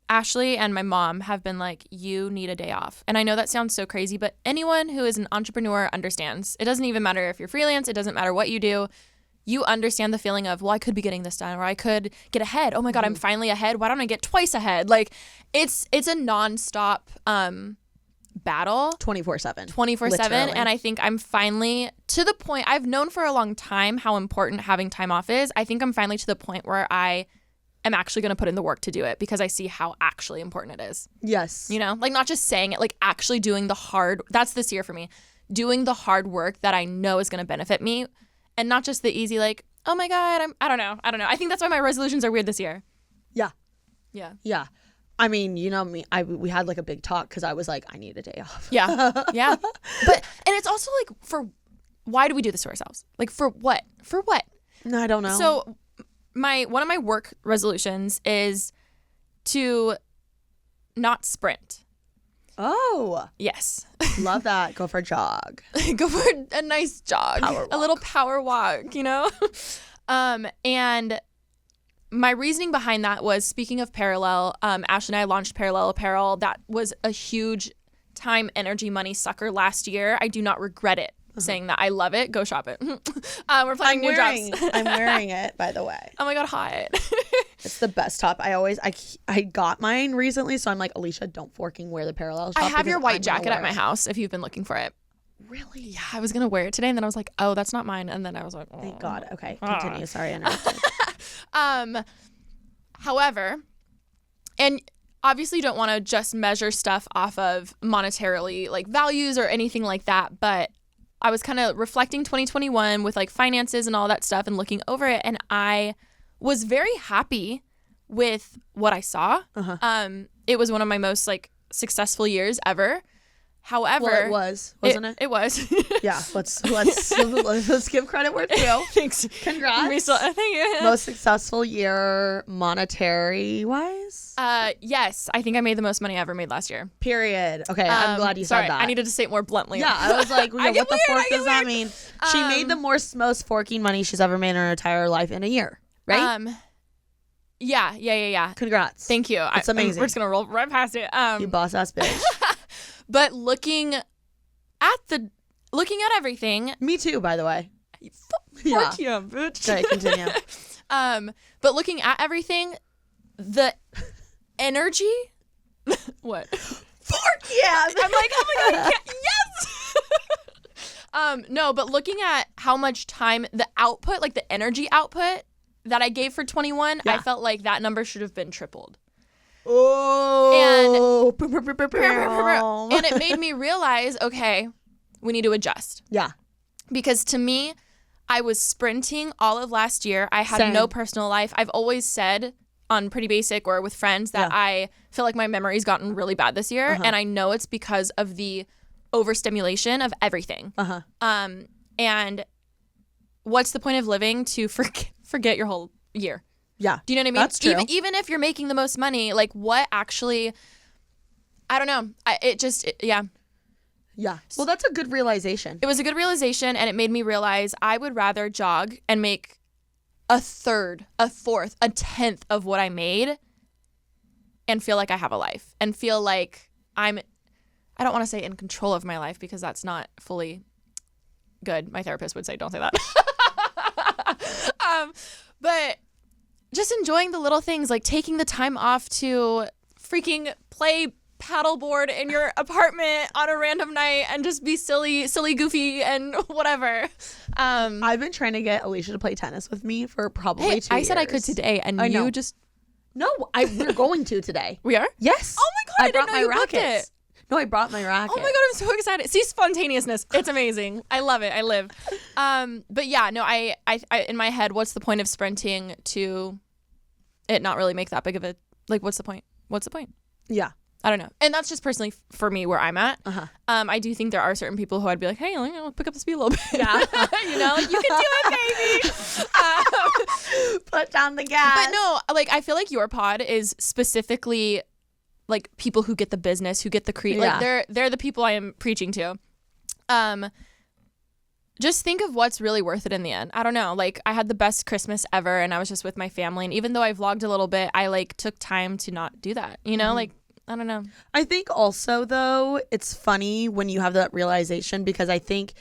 Ashley and my mom have been like, you need a day off. And I know that sounds so crazy, but anyone who is an entrepreneur understands. It doesn't even matter if you're freelance. It doesn't matter what you do. You understand the feeling of, well, I could be getting this done or I could get ahead. Oh my God, I'm finally ahead. Why don't I get twice ahead? Like it's a nonstop battle 24/7. And I think I'm finally to the point. I've known for a long time how important having time off is. I think I'm finally to the point where I am actually going to put in the work to do it because I see how actually important it is. Yes. You know, like not just saying it, like actually doing the hard. That's this year for me. Doing the hard work that I know is going to benefit me and not just the easy like, oh my God, I don't know. I think that's why my resolutions are weird this year. Yeah. Yeah. I mean, you know me, we had like a big talk because I was like, I need a day off. Yeah. But, and it's also like why do we do this to ourselves? Like, for what? For what? No, I don't know. So one of my work resolutions is to not sprint. Oh. Yes. Love that. Go for a jog. Go for a nice jog. A little power walk, you know? And my reasoning behind that was, speaking of Parallel, Ashley and I launched Parallel Apparel. That was a huge time, energy, money sucker last year. I do not regret it. Saying that. I love it. Go shop it. We're planning new drops. I'm wearing it, by the way. Oh my God, hot. It's the best top. I got mine recently, so I'm like, Alisha, don't fucking wear the Parallel top. I have your white jacket at my house if you've been looking for it. Really? Yeah, I was going to wear it today, and then I was like, oh, that's not mine. And then I was like, oh. Thank God. Okay, continue. Sorry, I interrupted. However, and obviously you don't want to just measure stuff off of monetarily, like values or anything like that, but I was kind of reflecting 2021 with like finances and all that stuff and looking over it, and I was very happy with what I saw. It was one of my most like successful years ever. However, well, it was, wasn't it? It was. Yeah, let's give credit where it's due. Thanks. Congrats. Thank you. Most successful year monetary wise? Yes, I think I made the most money I ever made last year. Period. Okay, I'm glad you said that. I needed to say it more bluntly. Yeah, I was like, what the fork does that mean? She made the most forking money she's ever made in her entire life in a year, right? Yeah. Congrats. Thank you. It's amazing. We're just gonna roll right past it. You boss ass bitch. But looking at everything. Me too, by the way. Fuck yeah, bitch. Okay, continue. But looking at everything, the energy. What? Fuck yeah! I'm like, oh my God, yes. No, but looking at how much time, the output, like the energy output that I gave for 21, I felt like that number should have been tripled. Oh, and it made me realize, okay, we need to adjust. Yeah. Because to me, I was sprinting all of last year. I had no personal life. I've always said on Pretty Basic or with friends that I feel like my memory's gotten really bad this year. And I know it's because of the overstimulation of everything. And what's the point of living to forget your whole year? Yeah. Do you know what I mean? That's true. Even if you're making the most money, like what actually, I don't know. Yeah. Well, that's a good realization. It was a good realization, and it made me realize I would rather jog and make a third, a fourth, a tenth of what I made and feel like I have a life and feel like I don't want to say in control of my life because that's not fully good. My therapist would say, don't say that. But just enjoying the little things, like taking the time off to freaking play paddleboard in your apartment on a random night and just be silly, goofy, and whatever. I've been trying to get Alisha to play tennis with me for probably 2 years. I said I could today, and you just... No, we're going to today. We are? Yes. Oh my God, I didn't know you booked it. No, I brought my racket. Oh my God, I'm so excited. See, spontaneousness. It's amazing. I love it. I live. But yeah, no, I in my head, what's the point of sprinting to it not really make that big of a, like, what's the point? What's the point? Yeah. I don't know. And that's just personally for me where I'm at. I do think there are certain people who I'd be like, hey, pick up the speed a little bit. Yeah. You know, like, you can do it, baby. Put down the gas. But no, like, I feel like your pod is specifically like people who get the business, who get the like they're the people I am preaching to. Just think of what's really worth it in the end. I don't know. Like, I had the best Christmas ever and I was just with my family. And even though I vlogged a little bit, I like took time to not do that. You know, like, I don't know. I think also, though, it's funny when you have that realization, because I think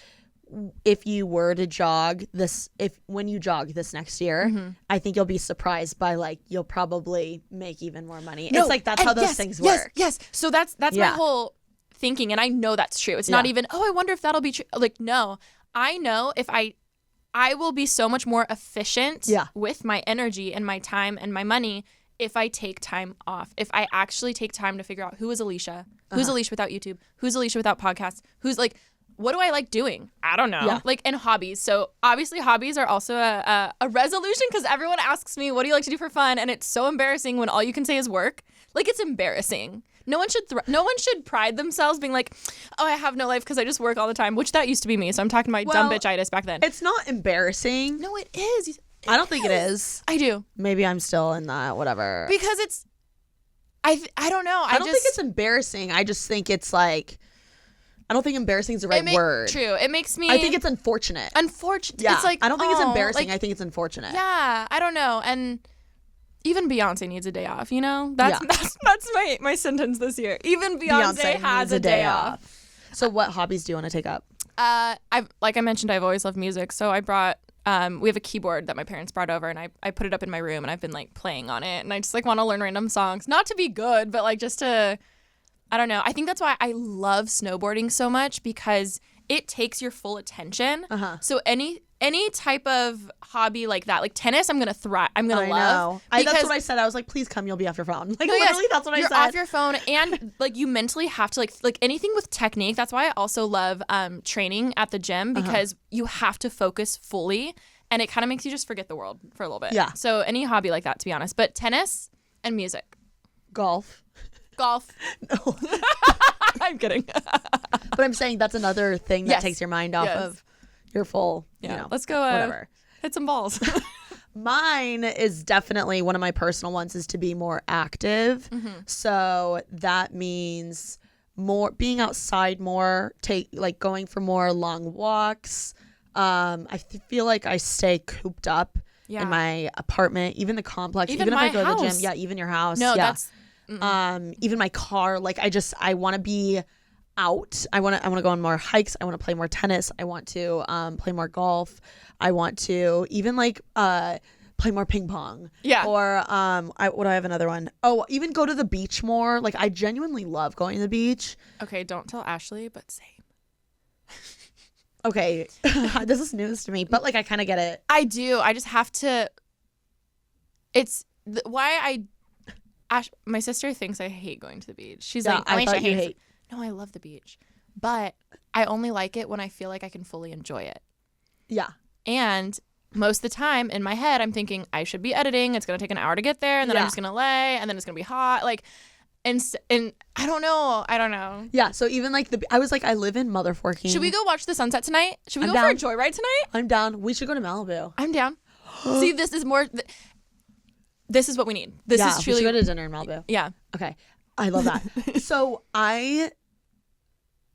if you were to jog this, when you jog this next year, I think you'll be surprised by, like, you'll probably make even more money. It's like, that's how those things work. Yes. So that's my whole thinking. And I know that's true. It's not even, I wonder if that'll be true. Like, no, I know if I will be so much more efficient with my energy and my time and my money if I take time off, if I actually take time to figure out who is Alisha, who's Alisha without YouTube, who's Alisha without podcasts, who's like, what do I like doing? I don't know. Yeah. Like, and hobbies. So obviously hobbies are also a resolution, because everyone asks me, what do you like to do for fun? And it's so embarrassing when all you can say is work. Like, it's embarrassing. No one should pride themselves being like, oh, I have no life because I just work all the time, which that used to be me. So I'm talking my dumb bitchitis back then. It's not embarrassing. No, it is. I don't think it is. I do. Maybe I'm still in that, whatever. Because it's, I don't know. I don't think it's embarrassing. I just think it's like, I don't think embarrassing is the right word. True. It makes me. I think it's unfortunate. Yeah. It's like, I don't think it's embarrassing. I think it's unfortunate. Yeah. I don't know. And even Beyonce needs a day off, you know? That's my sentence this year. Even Beyonce has a day off. So what hobbies do you want to take up? Like I mentioned, I've always loved music. So I brought, we have a keyboard that my parents brought over, and I put it up in my room, and I've been like playing on it. And I just like want to learn random songs, not to be good, but like just to, I don't know. I think that's why I love snowboarding so much, because it takes your full attention. So any type of hobby like that, like tennis, I'm gonna thrive. I'm gonna love. That's what I said. I was like, please come, you'll be off your phone. Like, literally, that's what I said. You're off your phone, and like you mentally have to like anything with technique. That's why I also love training at the gym, because you have to focus fully, and it kind of makes you just forget the world for a little bit. Yeah. So any hobby like that, to be honest, but tennis and music. Golf. No. I'm kidding. But I'm saying that's another thing that takes your mind off of your full, let's go whatever. Hit some balls. Mine is definitely one of my personal ones, is to be more active. So that means being outside more, going for more long walks. I feel like I stay cooped up in my apartment, even the complex, even if I go to the gym. Yeah, even your house. No, that's even my car. Like I want to be out. I want to go on more hikes. I want to play more tennis. I want to play more golf. I want to even play more ping pong. Yeah. Or what do I have another one? Oh, even go to the beach more. Like, I genuinely love going to the beach. Okay, don't tell Ashley, but same. Okay, this is news to me, but like I kind of get it. I do. I just have to. It's why my sister thinks I hate going to the beach. She's like, I thought you hate. No, I love the beach, but I only like it when I feel like I can fully enjoy it. Yeah. And most of the time in my head, I'm thinking I should be editing. It's going to take an hour to get there, and then I'm just going to lay, and then it's going to be hot. Like, and I don't know. Yeah. So even like I was like, I live in motherfucking. Should we go watch the sunset tonight? Should we go for a joyride tonight? I'm down. We should go to Malibu. I'm down. See, this is more. This is what we need. This is truly. We should go to dinner in Malibu. Yeah. Okay. I love that. So I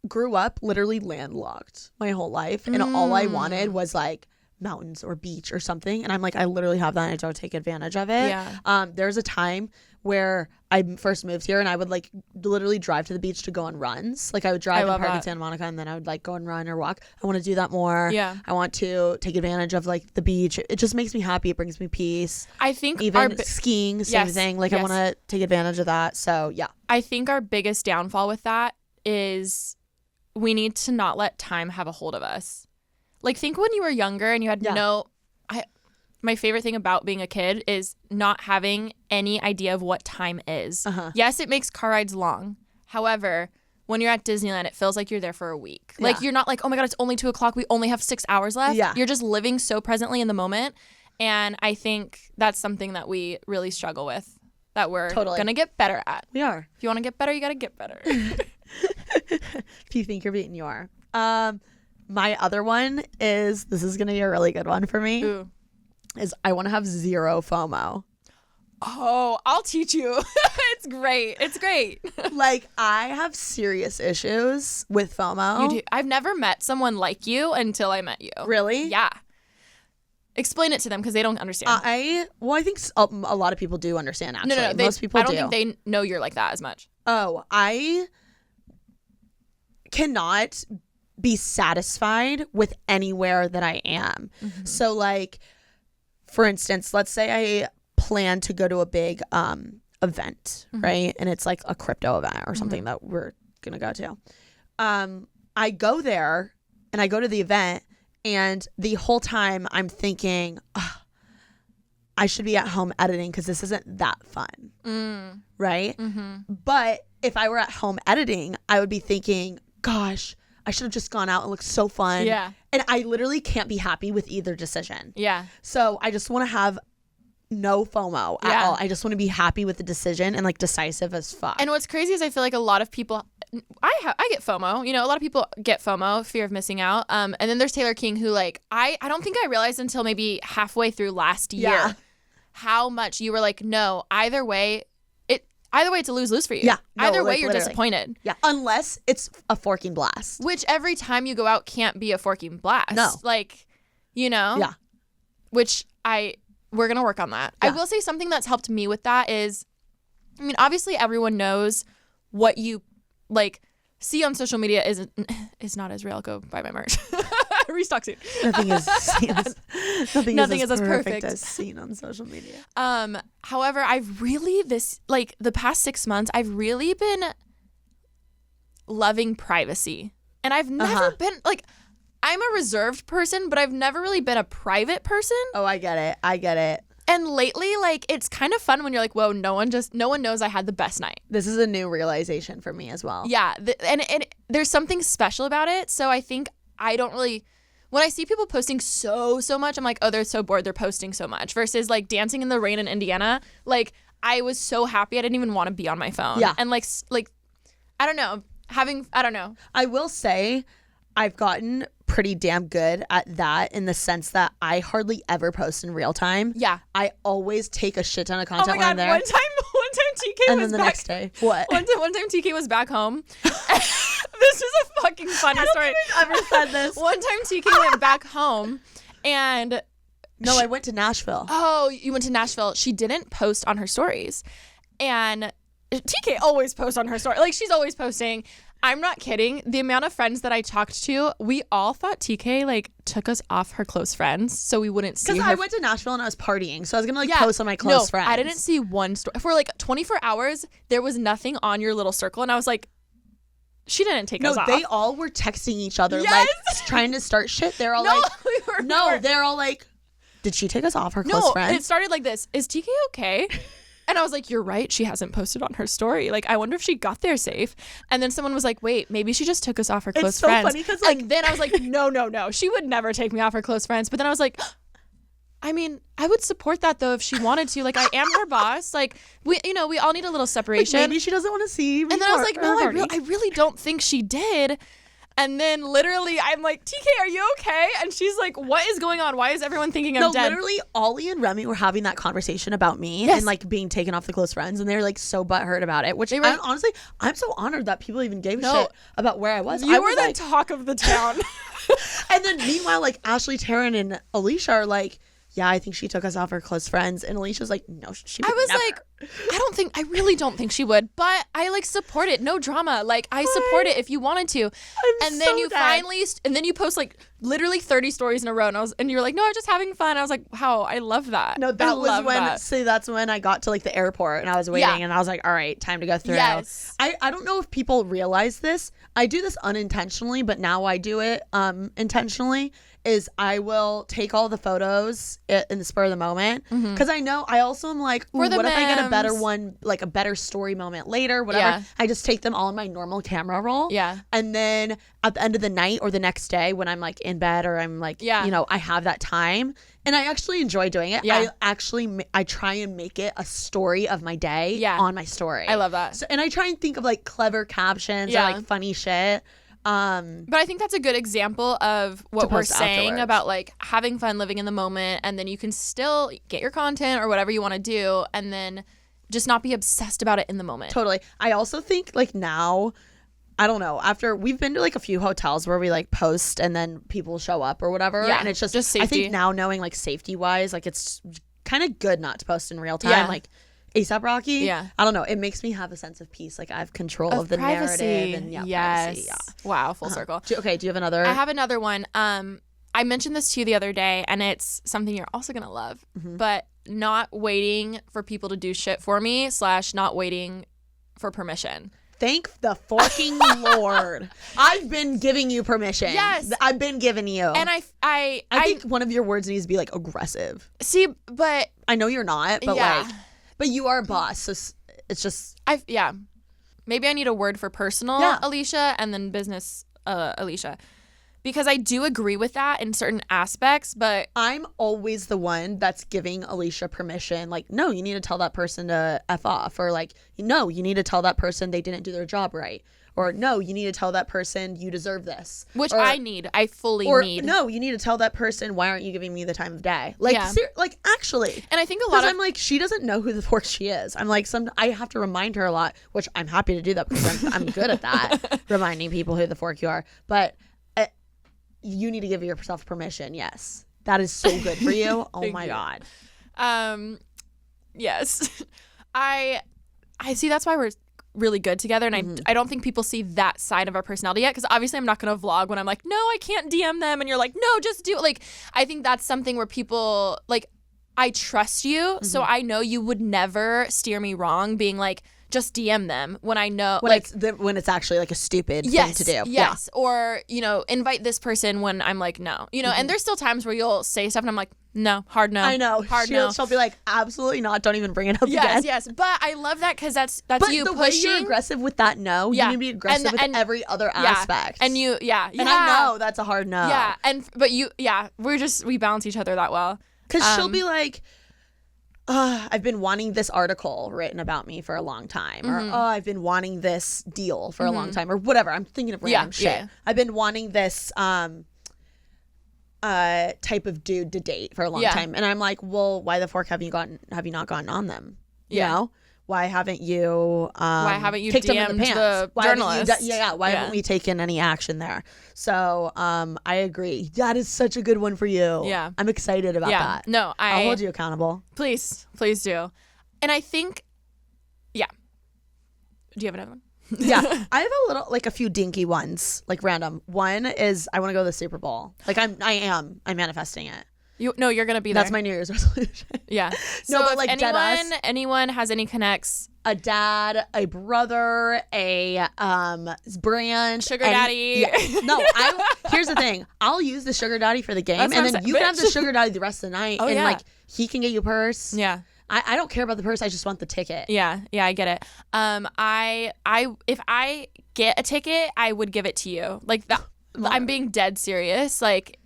grew up literally landlocked my whole life, and all I wanted was like mountains or beach or something, and I'm like, I literally have that, and I don't take advantage of it. There's a time where I first moved here, and I would like literally drive to the beach to go on runs. Like I would drive and park in Santa Monica, and then I would like go and run or walk. I want to do that more. I want to take advantage of like the beach. It just makes me happy. It brings me peace. I think even skiing, same thing. Like I want to take advantage of that. So yeah. I think our biggest downfall with that is we need to not let time have a hold of us. Like, think when you were younger and you had my favorite thing about being a kid is not having any idea of what time is. Yes, it makes car rides long. However, when you're at Disneyland, it feels like you're there for a week. Like, you're not like, oh my God, it's only 2:00. We only have 6 hours left. You're just living so presently in the moment. And I think that's something that we really struggle with, that we're going to get better at. We are. If you want to get better, you got to get better. If you think you're beaten, you are. My other one is, this is going to be a really good one for me. Ooh. Is I want to have zero FOMO. Oh, I'll teach you. It's great. Like, I have serious issues with FOMO. You do. I've never met someone like you until I met you. Really? Yeah. Explain it to them because they don't understand. I think a lot of people do understand, actually. No, most people do. I don't think they know you're like that as much. Oh, I cannot be satisfied with anywhere that I am. So like, for instance, let's say I plan to go to a big event, right? And it's like a crypto event or something that we're going to go to. I go there and I go to the event, and the whole time I'm thinking, I should be at home editing because this isn't that fun, right? But if I were at home editing, I would be thinking, gosh, I should have just gone out and looked so fun. Yeah. And I literally can't be happy with either decision. Yeah. So I just want to have no FOMO at all. I just want to be happy with the decision and like decisive as fuck. And what's crazy is I feel like a lot of people, I get FOMO. You know, a lot of people get FOMO, fear of missing out. And then there's Taylor King, who like I don't think I realized until maybe halfway through last year how much you were like, no, either way it's a lose-lose for you. Yeah. No, either way like, you're literally disappointed. Yeah. Unless it's a forking blast. Which every time you go out can't be a forking blast. No. Like, you know? Yeah. Which we're going to work on that. Yeah. I will say something that's helped me with that is, I mean, obviously everyone knows what you like see on social media is not as real. Go buy my merch. Restock soon. Nothing is as perfect as as seen on social media. However, I've really the past 6 months, I've really been loving privacy. And I've never been like, I'm a reserved person, but I've never really been a private person. Oh, I get it. And lately, like, it's kind of fun when you're like, whoa, no one knows I had the best night. This is a new realization for me as well. Yeah. And there's something special about it. So I think when I see people posting so much, I'm like, oh, they're so bored. They're posting so much versus like dancing in the rain in Indiana. Like, I was so happy. I didn't even want to be on my phone. Yeah. And like, I don't know. I will say I've gotten pretty damn good at that in the sense that I hardly ever post in real time. Yeah. I always take a shit ton of content oh my when I'm God, there. One time TK and was then the back, next day. What? One time TK was back home. This is a fucking funny story. I've never said this. One time TK went back home and I went to Nashville. Oh, you went to Nashville. She didn't post on her stories. And TK always posts on her story. Like, she's always posting. I'm not kidding. The amount of friends that I talked to, we all thought TK like took us off her close friends so we wouldn't see her. Because I went to Nashville and I was partying, so I was gonna post on my close friends. I didn't see one story for like 24 hours. There was nothing on your little circle, and I was like, she didn't take us off. They all were texting each other like trying to start shit. They're all they're all like, did she take us off her close friends? It started like this. Is TK okay? And I was like, you're right. She hasn't posted on her story. Like, I wonder if she got there safe. And then someone was like, wait, maybe she just took us off her close friends. It's so funny because like, and then I was like, no. She would never take me off her close friends. But then I was like, I mean, I would support that though if she wanted to. Like, I am her boss. Like, we all need a little separation. Like, maybe she doesn't want to see me. And then I was like, no, I really don't think she did. And then literally I'm like, TK, are you okay? And she's like, what is going on? Why is everyone thinking I'm dead? Literally Ollie and Remy were having that conversation about me and like being taken off the close friends, and they were like so butthurt about it, which honestly, I'm so honored that people even gave a shit about where I was. You were the talk of the town. And then meanwhile, like Ashley, Taryn, and Alisha are like, yeah, I think she took us off her close friends. And Alicia's like, no, she would never. Like, I really don't think she would, but I like support it. No drama. Like, I support it if you wanted to. And then you finally, and then you post like literally 30 stories in a row. And you're like, no, I'm just having fun. I was like, wow, I love that. No, that was when, that's when I got to like the airport and I was waiting and I was like, all right, time to go through. Yes. I don't know if people realize this. I do this unintentionally, but now I do it intentionally. Is I will take all the photos in the spur of the moment because I know I also am like, what if I get a better one, like a better story moment later, whatever. Yeah. I just take them all in my normal camera roll. Yeah. And then at the end of the night or the next day when I'm like in bed or I'm like, I have that time and I actually enjoy doing it. Yeah. I try and make it a story of my day on my story. I love that. So, and I try and think of like clever captions or like funny shit. But I think that's a good example of what we're saying afterwards. About like having fun, living in the moment, and then you can still get your content or whatever you want to do and then just not be obsessed about it in the moment. Totally. I also think like now, I don't know, after we've been to like a few hotels where we like post and then people show up or whatever. Yeah, and it's just safety. I think now knowing like safety wise, like it's kind of good not to post in real time. Yeah. Like ASAP Rocky. Yeah. I don't know. It makes me have a sense of peace. Like I have control of the privacy. narrative and privacy. Yeah. Wow. Full circle. Do you have another? I have another one. I mentioned this to you the other day and it's something you're also going to love, but not waiting for people to do shit for me / not waiting for permission. Thank the fucking Lord. I've been giving you permission. Yes. I've been giving you. And I think one of your words needs to be like aggressive. See, but I know you're not, but but you are a boss, so it's just... Maybe I need a word for personal, Alisha, and then business, Alisha, because I do agree with that in certain aspects, but I'm always the one that's giving Alisha permission. Like, no, you need to tell that person to F off. Or like, no, you need to tell that person they didn't do their job right. Or no, you need to tell that person you deserve this. Which or, I fully need. No, you need to tell that person, why aren't you giving me the time of day? Like, like actually. And I think a lot of... I'm like, she doesn't know who the fuck she is. I'm like, I have to remind her a lot, which I'm happy to do that because I'm good at that, reminding people who the fork you are. But you need to give yourself permission. Yes. That is so good for you. Oh my God. Yes. I see that's why we're really good together, and I don't think people see that side of our personality yet, because obviously I'm not going to vlog when I'm like, no, I can't DM them, and you're like, no, just do it. Like, I think that's something where people, like, I trust you, so I know you would never steer me wrong being like, just DM them when I know when it's actually like a stupid thing to do. Yes. Or, invite this person when I'm like, no. And there's still times where you'll say stuff and I'm like, no, hard no. I know. Hard no. She'll be like, absolutely not. Don't even bring it up again. Yes. But I love that because that's you the pushing. Way you're aggressive with that no, you need to be aggressive with every other aspect. And and I know that's a hard no. Yeah. We balance each other that well. Because she'll be like, I've been wanting this article written about me for a long time, or I've been wanting this deal for a long time, or whatever. I'm thinking of random shit. Yeah. I've been wanting this type of dude to date for a long time, and I'm like, well, why the fork have you not gotten on them? You know? Why haven't you kicked them in the pants? Why journalists? Why haven't we taken any action there? So I agree. That is such a good one for you. Yeah. I'm excited about that. No, I'll hold you accountable. Please do. And I think, do you have another one? Yeah. I have a few dinky ones, like random. One is I want to go to the Super Bowl. Like I'm manifesting it. You're gonna be there. That's my New Year's resolution. Yeah. No, but like anyone has any connects, a dad, a brother, a brand, sugar daddy. Yeah. No, here's the thing. I'll use the sugar daddy for the game, and then you can have the sugar daddy the rest of the night, and like he can get you a purse. Yeah. I don't care about the purse. I just want the ticket. Yeah, I get it. If I get a ticket, I would give it to you. Like that. I'm being dead serious. Like.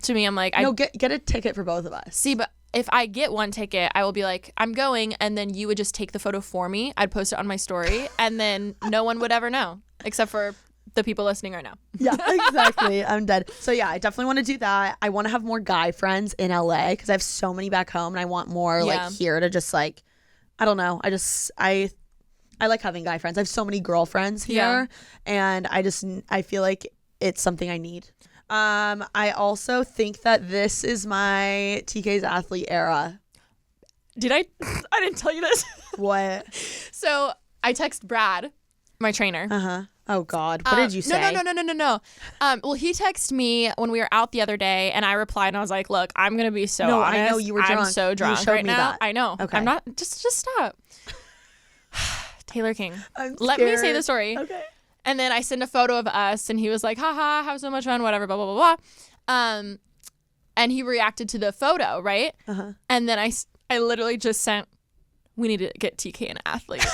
To me, I'm like, get a ticket for both of us. See, but if I get one ticket, I will be like, I'm going, and then you would just take the photo for me. I'd post it on my story, and then no one would ever know, except for the people listening right now. Yeah, exactly. I'm dead. So yeah, I definitely want to do that. I want to have more guy friends in LA because I have so many back home, and I want more like here to just like, I don't know. I like having guy friends. I have so many girlfriends here, and I feel like it's something I need. I also think that this is my TK's athlete era. Did I didn't tell you this. What? So I text Brad, my trainer. Oh God. What did you say? No. Well, he texted me when we were out the other day, and I replied, and I was like, look, I'm going to be so honest. I know you were drunk. I'm so drunk right now. That. I know. Okay. I'm not, just stop. Taylor King. I'm scared. Let me say the story. Okay. And then I sent a photo of us, and he was like, haha, have so much fun, whatever, blah, blah, blah, blah. And he reacted to the photo, right? And then I literally just sent, we need to get TK an athlete.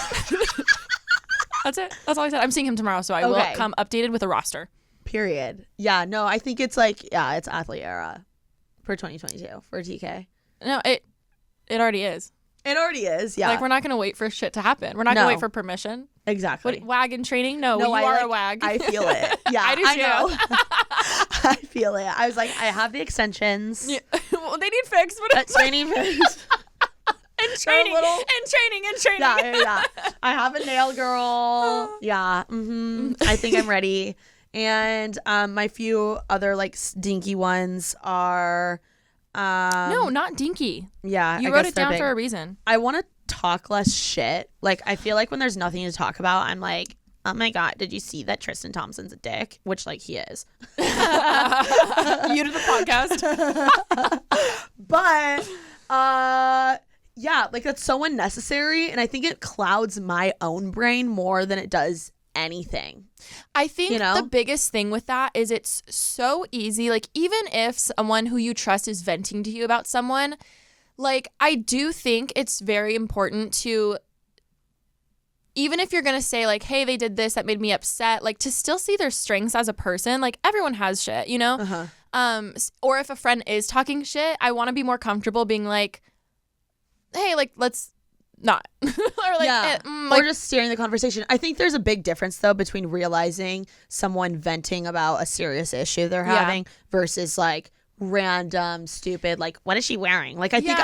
That's it. That's all I said. I'm seeing him tomorrow, so I will come updated with a roster. Period. Yeah, no, I think it's like, it's athlete era for 2022 for TK. No, it already is. It already is, yeah. Like, we're not going to wait for shit to happen. We're not going to wait for permission. Exactly. Wag in training? No, you are a wag. I feel it. Yeah, I do too. I know. I feel it. I was like, I have the extensions. Yeah. Well, they need fixed. But training fixed. And training. Yeah. I have a nail girl. Yeah. I think I'm ready. And my few other like dinky ones are... no, not dinky. Yeah. You wrote it down for a reason. I want to talk less shit. Like, I feel like when there's nothing to talk about, I'm like, oh my God, did you see that Tristan Thompson's a dick? Which, like, he is. You to the podcast. But, yeah, like, that's so unnecessary. And I think it clouds my own brain more than it does anything. I think the biggest thing with that is it's so easy. Like, even if someone who you trust is venting to you about someone, like, I do think it's very important to even if you're going to say like, hey, they did this that made me upset, like to still see their strengths as a person. Like everyone has shit, you know? Or if a friend is talking shit, I want to be more comfortable being like, hey, like, let's not. Or like, or just steering the conversation. I think there's a big difference though between realizing someone venting about a serious issue they're having versus like random stupid like what is she wearing, like I think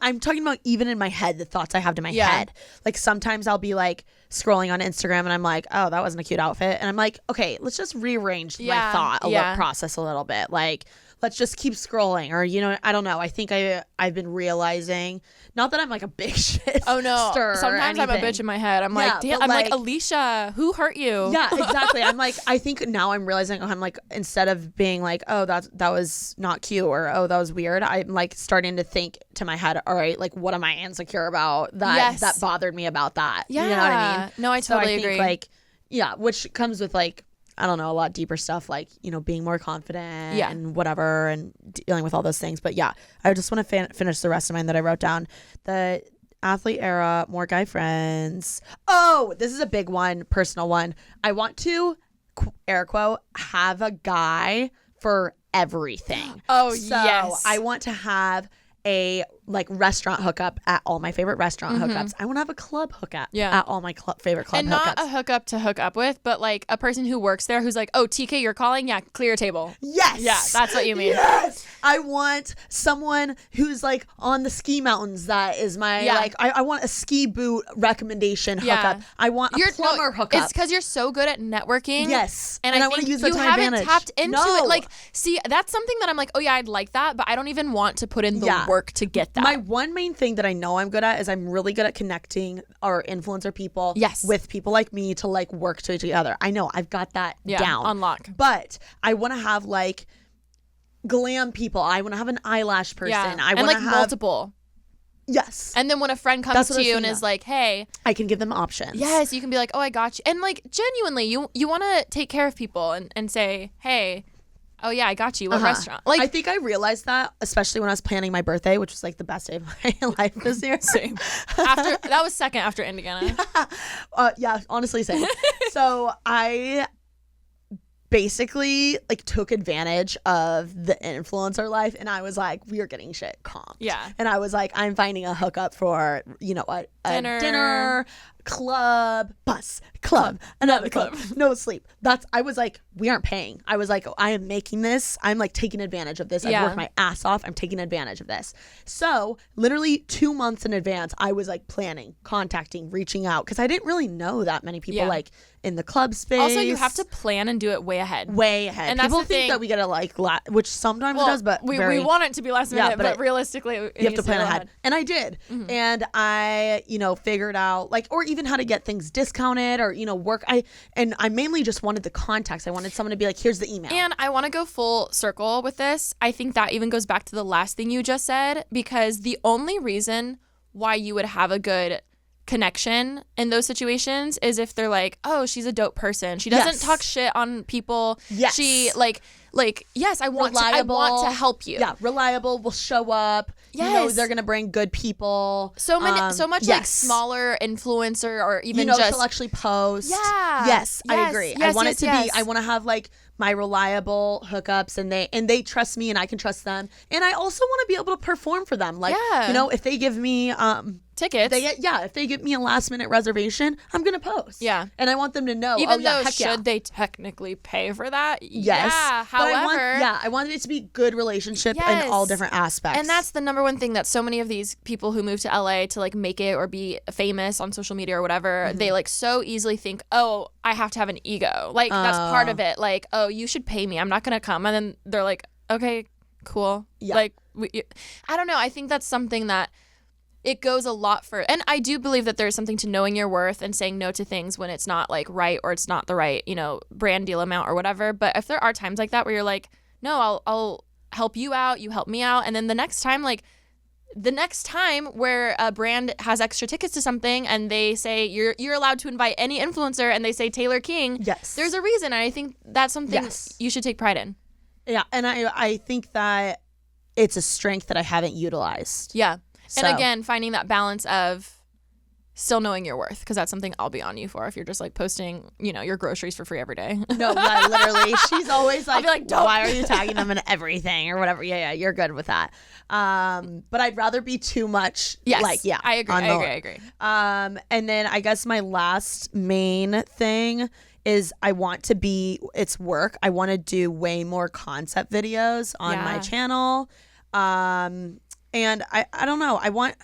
I'm talking about even in my head, the thoughts I have to my head. Like sometimes I'll be like scrolling on Instagram and I'm like, oh, that wasn't a cute outfit, and I'm like, okay, let's just rearrange my thought process a little bit, like let's just keep scrolling, or you know, I don't know. I think I've been realizing, not that I'm like a big shit. Oh no, sometimes I'm a bitch in my head. I'm like, damn, I'm like Alisha, who hurt you? Yeah, exactly. I'm like, I think now I'm realizing, I'm like, instead of being like, oh, that was not cute, or oh, that was weird, I'm like starting to think to my head, all right, like what am I insecure about that bothered me about that? Yeah, you know what I mean? No, I totally agree. Like, yeah, which comes with like, I don't know, a lot deeper stuff, like, you know, being more confident and whatever, and dealing with all those things. But yeah, I just want to finish the rest of mine that I wrote down. The athlete era, more guy friends. Oh, this is a big one, personal one. I want to, air quote, have a guy for everything. Oh, so yes. I want to have a like restaurant hookup at all my favorite restaurant hookups. I want to have a club hookup at all my favorite club and hookups. And not a hookup to hook up with, but like a person who works there who's like, oh, TK, you're calling? Yeah, clear your table. Yes. Yeah, that's what you mean. Yes. I want someone who's like on the ski mountains. That is my like, I want a ski boot recommendation hookup. I want a plumber hookup. It's because you're so good at networking. Yes. And I want to use that to my advantage. You haven't tapped into it. Like, see, that's something that I'm like, oh yeah, I'd like that, but I don't even want to put in the work to get that. My one main thing that I know I'm good at is I'm really good at connecting our influencer people with people like me to like work together. I know I've got that down. Unlock. But I want to have like glam people. I want to have an eyelash person. I want to have multiple. Yes. And then when a friend comes to you and is like, hey, I can give them options. Yes, you can be like, oh, I got you. And like genuinely, you want to take care of people and say, hey, oh yeah, I got you. What restaurant? Like, I think I realized that, especially when I was planning my birthday, which was like the best day of my life this year. Same. That was second after Indiana. Yeah, honestly, same. So I basically like took advantage of the influencer life, and I was like, we are getting shit comped. Yeah. And I was like, I'm finding a hookup for, you know, a dinner, club, bus, club, another club, no sleep. I was like, we aren't paying. I was like, I am making this. I'm like taking advantage of this. I've worked my ass off. I'm taking advantage of this. So literally 2 months in advance, I was like planning, contacting, reaching out, because I didn't really know that many people like in the club space. Also, you have to plan and do it way ahead. And people think that we get to like, which sometimes it does, but we want it to be last minute, but realistically, you have to plan ahead. And I did. And I, you know, figured out like, or even how to get things discounted, or, you know, work. I mainly just wanted the contacts. I wanted someone to be like, here's the email. And I want to go full circle with this. I think that even goes back to the last thing you just said, because the only reason why you would have a good connection in those situations is if they're like, oh, she's a dope person. She doesn't talk shit on people. Yes. She like yes, I want to help you. Yeah, reliable, will show up. Yes. You know, they're gonna bring good people. So much like smaller influencer, or even she'll actually post. Yeah. Yes, I agree. I want it to be, I want to have like my reliable hookups, and they trust me and I can trust them. And I also want to be able to perform for them. Like, you know, if they give me tickets, if they give me a last minute reservation, I'm gonna post. Yeah. And I want them to know, even though should they technically pay for that? Yes. Yeah. However, I want it to be good relationship in all different aspects. And that's the number one thing that so many of these people who move to LA to like make it or be famous on social media or whatever, they like so easily think, oh, I have to have an ego. Like that's part of it. Like, oh, you should pay me. I'm not gonna come. And then they're like, okay, cool. Yeah. Like, I don't know. I think that's something that it goes a lot for, and I do believe that there's something to knowing your worth and saying no to things when it's not like right, or it's not the right, you know, brand deal amount or whatever. But if there are times like that where you're like, no, I'll help you out, you help me out, and then the next time where a brand has extra tickets to something and they say you're allowed to invite any influencer, and they say Taylor King, there's a reason, and I think that's something you should take pride in. Yeah, and I think that it's a strength that I haven't utilized. Yeah. So. And again, finding that balance of still knowing your worth, because that's something I'll be on you for if you're just like posting, your groceries for free every day. No, literally. She's always like, I'll be like, why are you tagging them in everything or whatever? Yeah, you're good with that. But I'd rather be too much. Yes, like, yeah, I agree. And then I guess my last main thing is it's work. I want to do way more concept videos on my channel. And I don't know. I want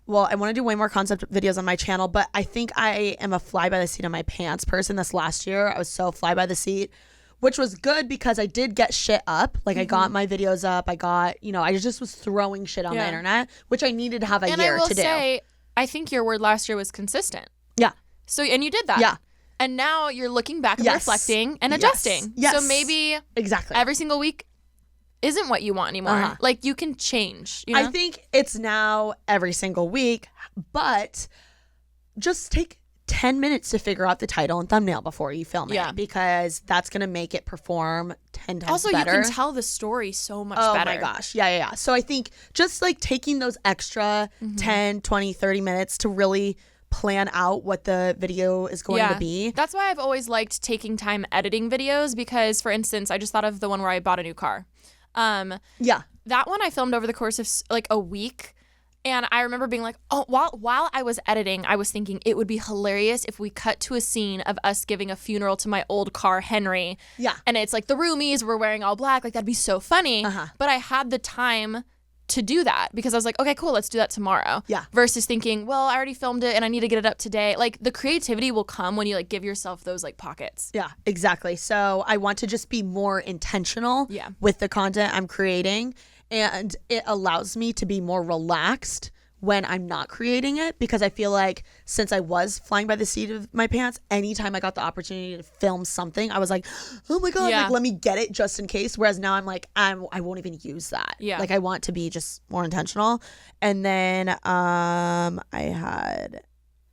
to do way more concept videos on my channel, but I think I am a fly by the seat of my pants person. This last year, I was so fly by the seat, which was good because I did get shit up. Like I got my videos up. I got, I just was throwing shit on the internet, which I needed to have a year to do. And I will say, I think your word last year was consistent. Yeah. So, and you did that. Yeah. And now you're looking back and reflecting and adjusting. Yes. So maybe exactly every single week isn't what you want anymore. Like you can change. I think it's now every single week, but just take 10 minutes to figure out the title and thumbnail before you film it, because that's going to make it perform 10 times also, better. You can tell the story so much better. Oh my gosh. Yeah. So I think just like taking those extra 10, 20, 30 minutes to really plan out what the video is going to be. That's why I've always liked taking time editing videos, because for instance, I just thought of the one where I bought a new car. That one I filmed over the course of like a week, and I remember being like, oh, while I was editing, I was thinking it would be hilarious if we cut to a scene of us giving a funeral to my old car, Henry. Yeah. And it's like the roomies were wearing all black, like that'd be so funny. But I had the time to do that because I was like, okay, cool, let's do that tomorrow. Yeah. Versus thinking, well, I already filmed it and I need to get it up today. Like the creativity will come when you like give yourself those like pockets. Yeah, exactly. So I want to just be more intentional with the content I'm creating, and it allows me to be more relaxed when I'm not creating it, because I feel like since I was flying by the seat of my pants, anytime I got the opportunity to film something, I was like, oh my God, like let me get it just in case. Whereas now I'm like, I won't even use that. Yeah. Like I want to be just more intentional. And then I had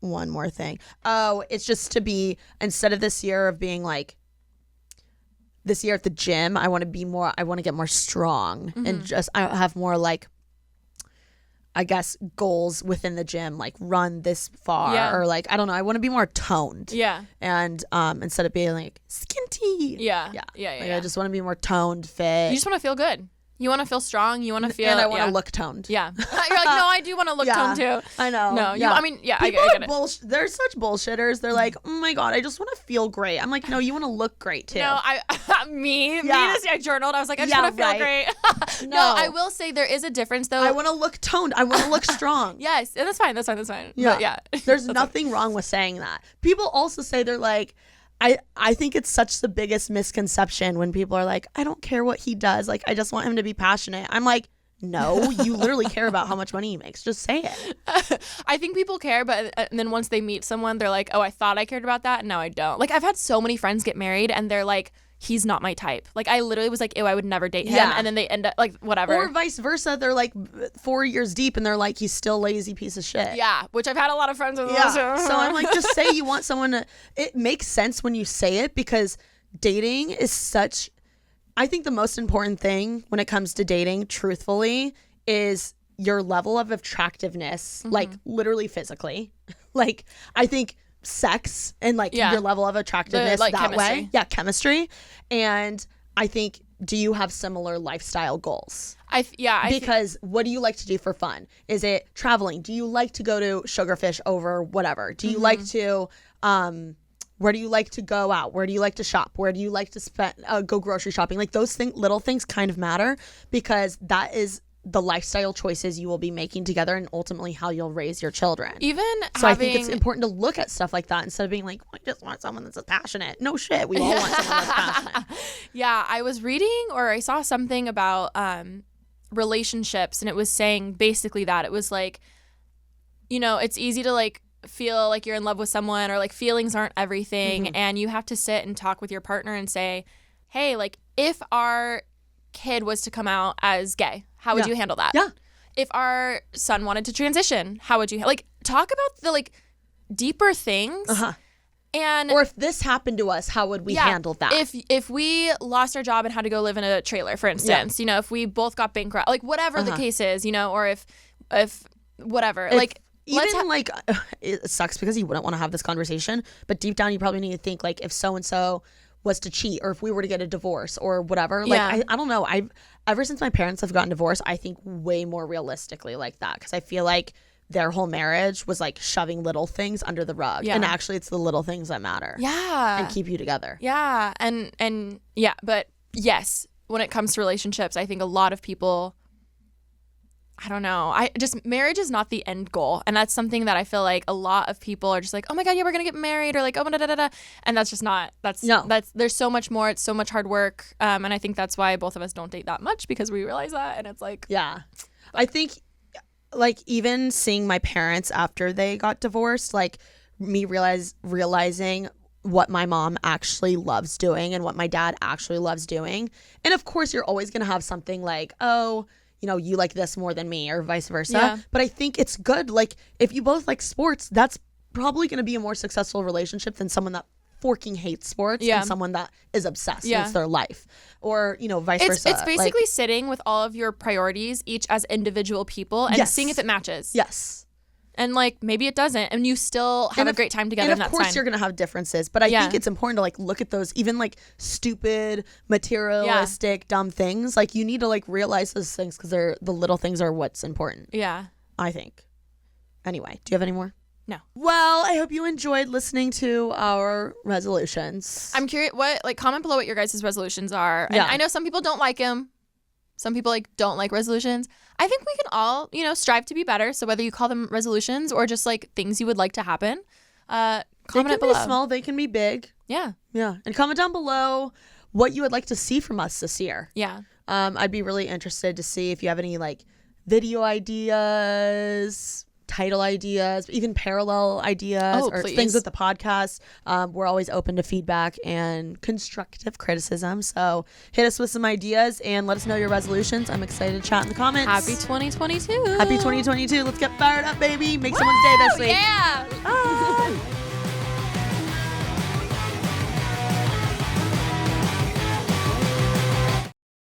one more thing. Oh, it's just to be, instead of this year of being like, this year at the gym, I want to get more strong and just, I have more like, I guess, goals within the gym, like run this far or like, I don't know. I want to be more toned. Yeah. And instead of being like skinty. Yeah. I just want to be more toned, fit. You just want to feel good. You want to feel strong. You want to feel. And I want to look toned. Yeah. You're like, no, I do want to look toned too. I know. No, I mean, people I get it. They're such bullshitters. They're like, oh my God, I just want to feel great. I'm like, no, you want to look great too. No, I journaled. I was like, I just want to feel great. No, I will say there is a difference though. I want to look toned. I want to look strong. Yes, and that's fine. Yeah. But yeah. There's nothing wrong with saying that. People also say they're like, I think it's such the biggest misconception when people are like, I don't care what he does. Like, I just want him to be passionate. I'm like, no, you literally care about how much money he makes. Just say it. I think people care, but and then once they meet someone, they're like, oh, I thought I cared about that, and now I don't. Like, I've had so many friends get married, and they're like, he's not my type. Like, I literally was like, ew, I would never date him. And then they end up like, whatever. Or vice versa. They're like 4 years deep and they're like, he's still a lazy piece of shit. Yeah. Which I've had a lot of friends with. Yeah. So I'm like, just say you want someone to, it makes sense when you say it, because dating is such, I think the most important thing when it comes to dating, truthfully, is your level of attractiveness, like literally physically. Like, I think sex and like your level of attractiveness like that chemistry. way. Yeah, chemistry. And I think, do you have similar lifestyle goals? Because what do you like to do for fun? Is it traveling? Do you like to go to Sugarfish over whatever? Do you like to where do you like to go out? Where do you like to shop? Where do you like to spend go grocery shopping? Like those little things kind of matter, because that is the lifestyle choices you will be making together and ultimately how you'll raise your children. I think it's important to look at stuff like that instead of being like, I just want someone that's passionate. No shit, we all want someone that's passionate. Yeah, I was reading or I saw something about relationships, and it was saying basically that it was like, it's easy to like feel like you're in love with someone, or like feelings aren't everything, and you have to sit and talk with your partner and say, hey, like if our kid was to come out as gay, how would you handle that? Yeah. If our son wanted to transition, how would you like talk about the like deeper things? And or if this happened to us, how would we handle that? If we lost our job and had to go live in a trailer, for instance, if we both got bankrupt, like whatever the case is, or if whatever, like even like it sucks because you wouldn't want to have this conversation, but deep down you probably need to think like if so and so was to cheat or if we were to get a divorce or whatever. Like I don't know. Ever since my parents have gotten divorced, I think way more realistically like that, because I feel like their whole marriage was like shoving little things under the rug, and actually it's the little things that matter. And keep you together. And yeah, but yes, when it comes to relationships, I think a lot of people, I don't know, marriage is not the end goal, and that's something that I feel like a lot of people are just like, oh my god, yeah, we're gonna get married, or like, oh da da da da, and that's just not. That's there's so much more. It's so much hard work, and I think that's why both of us don't date that much, because we realize that, and it's like, I think like even seeing my parents after they got divorced, like me realizing what my mom actually loves doing and what my dad actually loves doing, and of course you're always gonna have something like, oh, you know, you like this more than me or vice versa. But I think it's good. Like if you both like sports, that's probably going to be a more successful relationship than someone that forking hates sports and someone that is obsessed and it's their life, or, you know, vice versa. It's basically like, sitting with all of your priorities, each as individual people, and seeing if it matches. And like maybe it doesn't, and you still have a great time together. And of course you're gonna have differences, but I think it's important to like look at those, even like stupid, materialistic, dumb things. Like you need to like realize those things, because they're the little things are what's important. I think. Anyway, do you have any more? No. Well, I hope you enjoyed listening to our resolutions. I'm curious, comment below what your guys' resolutions are. And I know some people don't like them. Some people like don't like resolutions. I think we can all, you know, strive to be better. So whether you call them resolutions or just like things you would like to happen, comment below. They can be small, they can be big. Yeah. And comment down below what you would like to see from us this year. I'd be really interested to see if you have any like video ideas, title ideas, even parallel ideas, or things with the podcast. We're always open to feedback and constructive criticism. So hit us with some ideas and let us know your resolutions. I'm excited to chat in the comments. Happy 2022. Happy 2022. Let's get fired up, baby. Make someone's day this week. Yeah.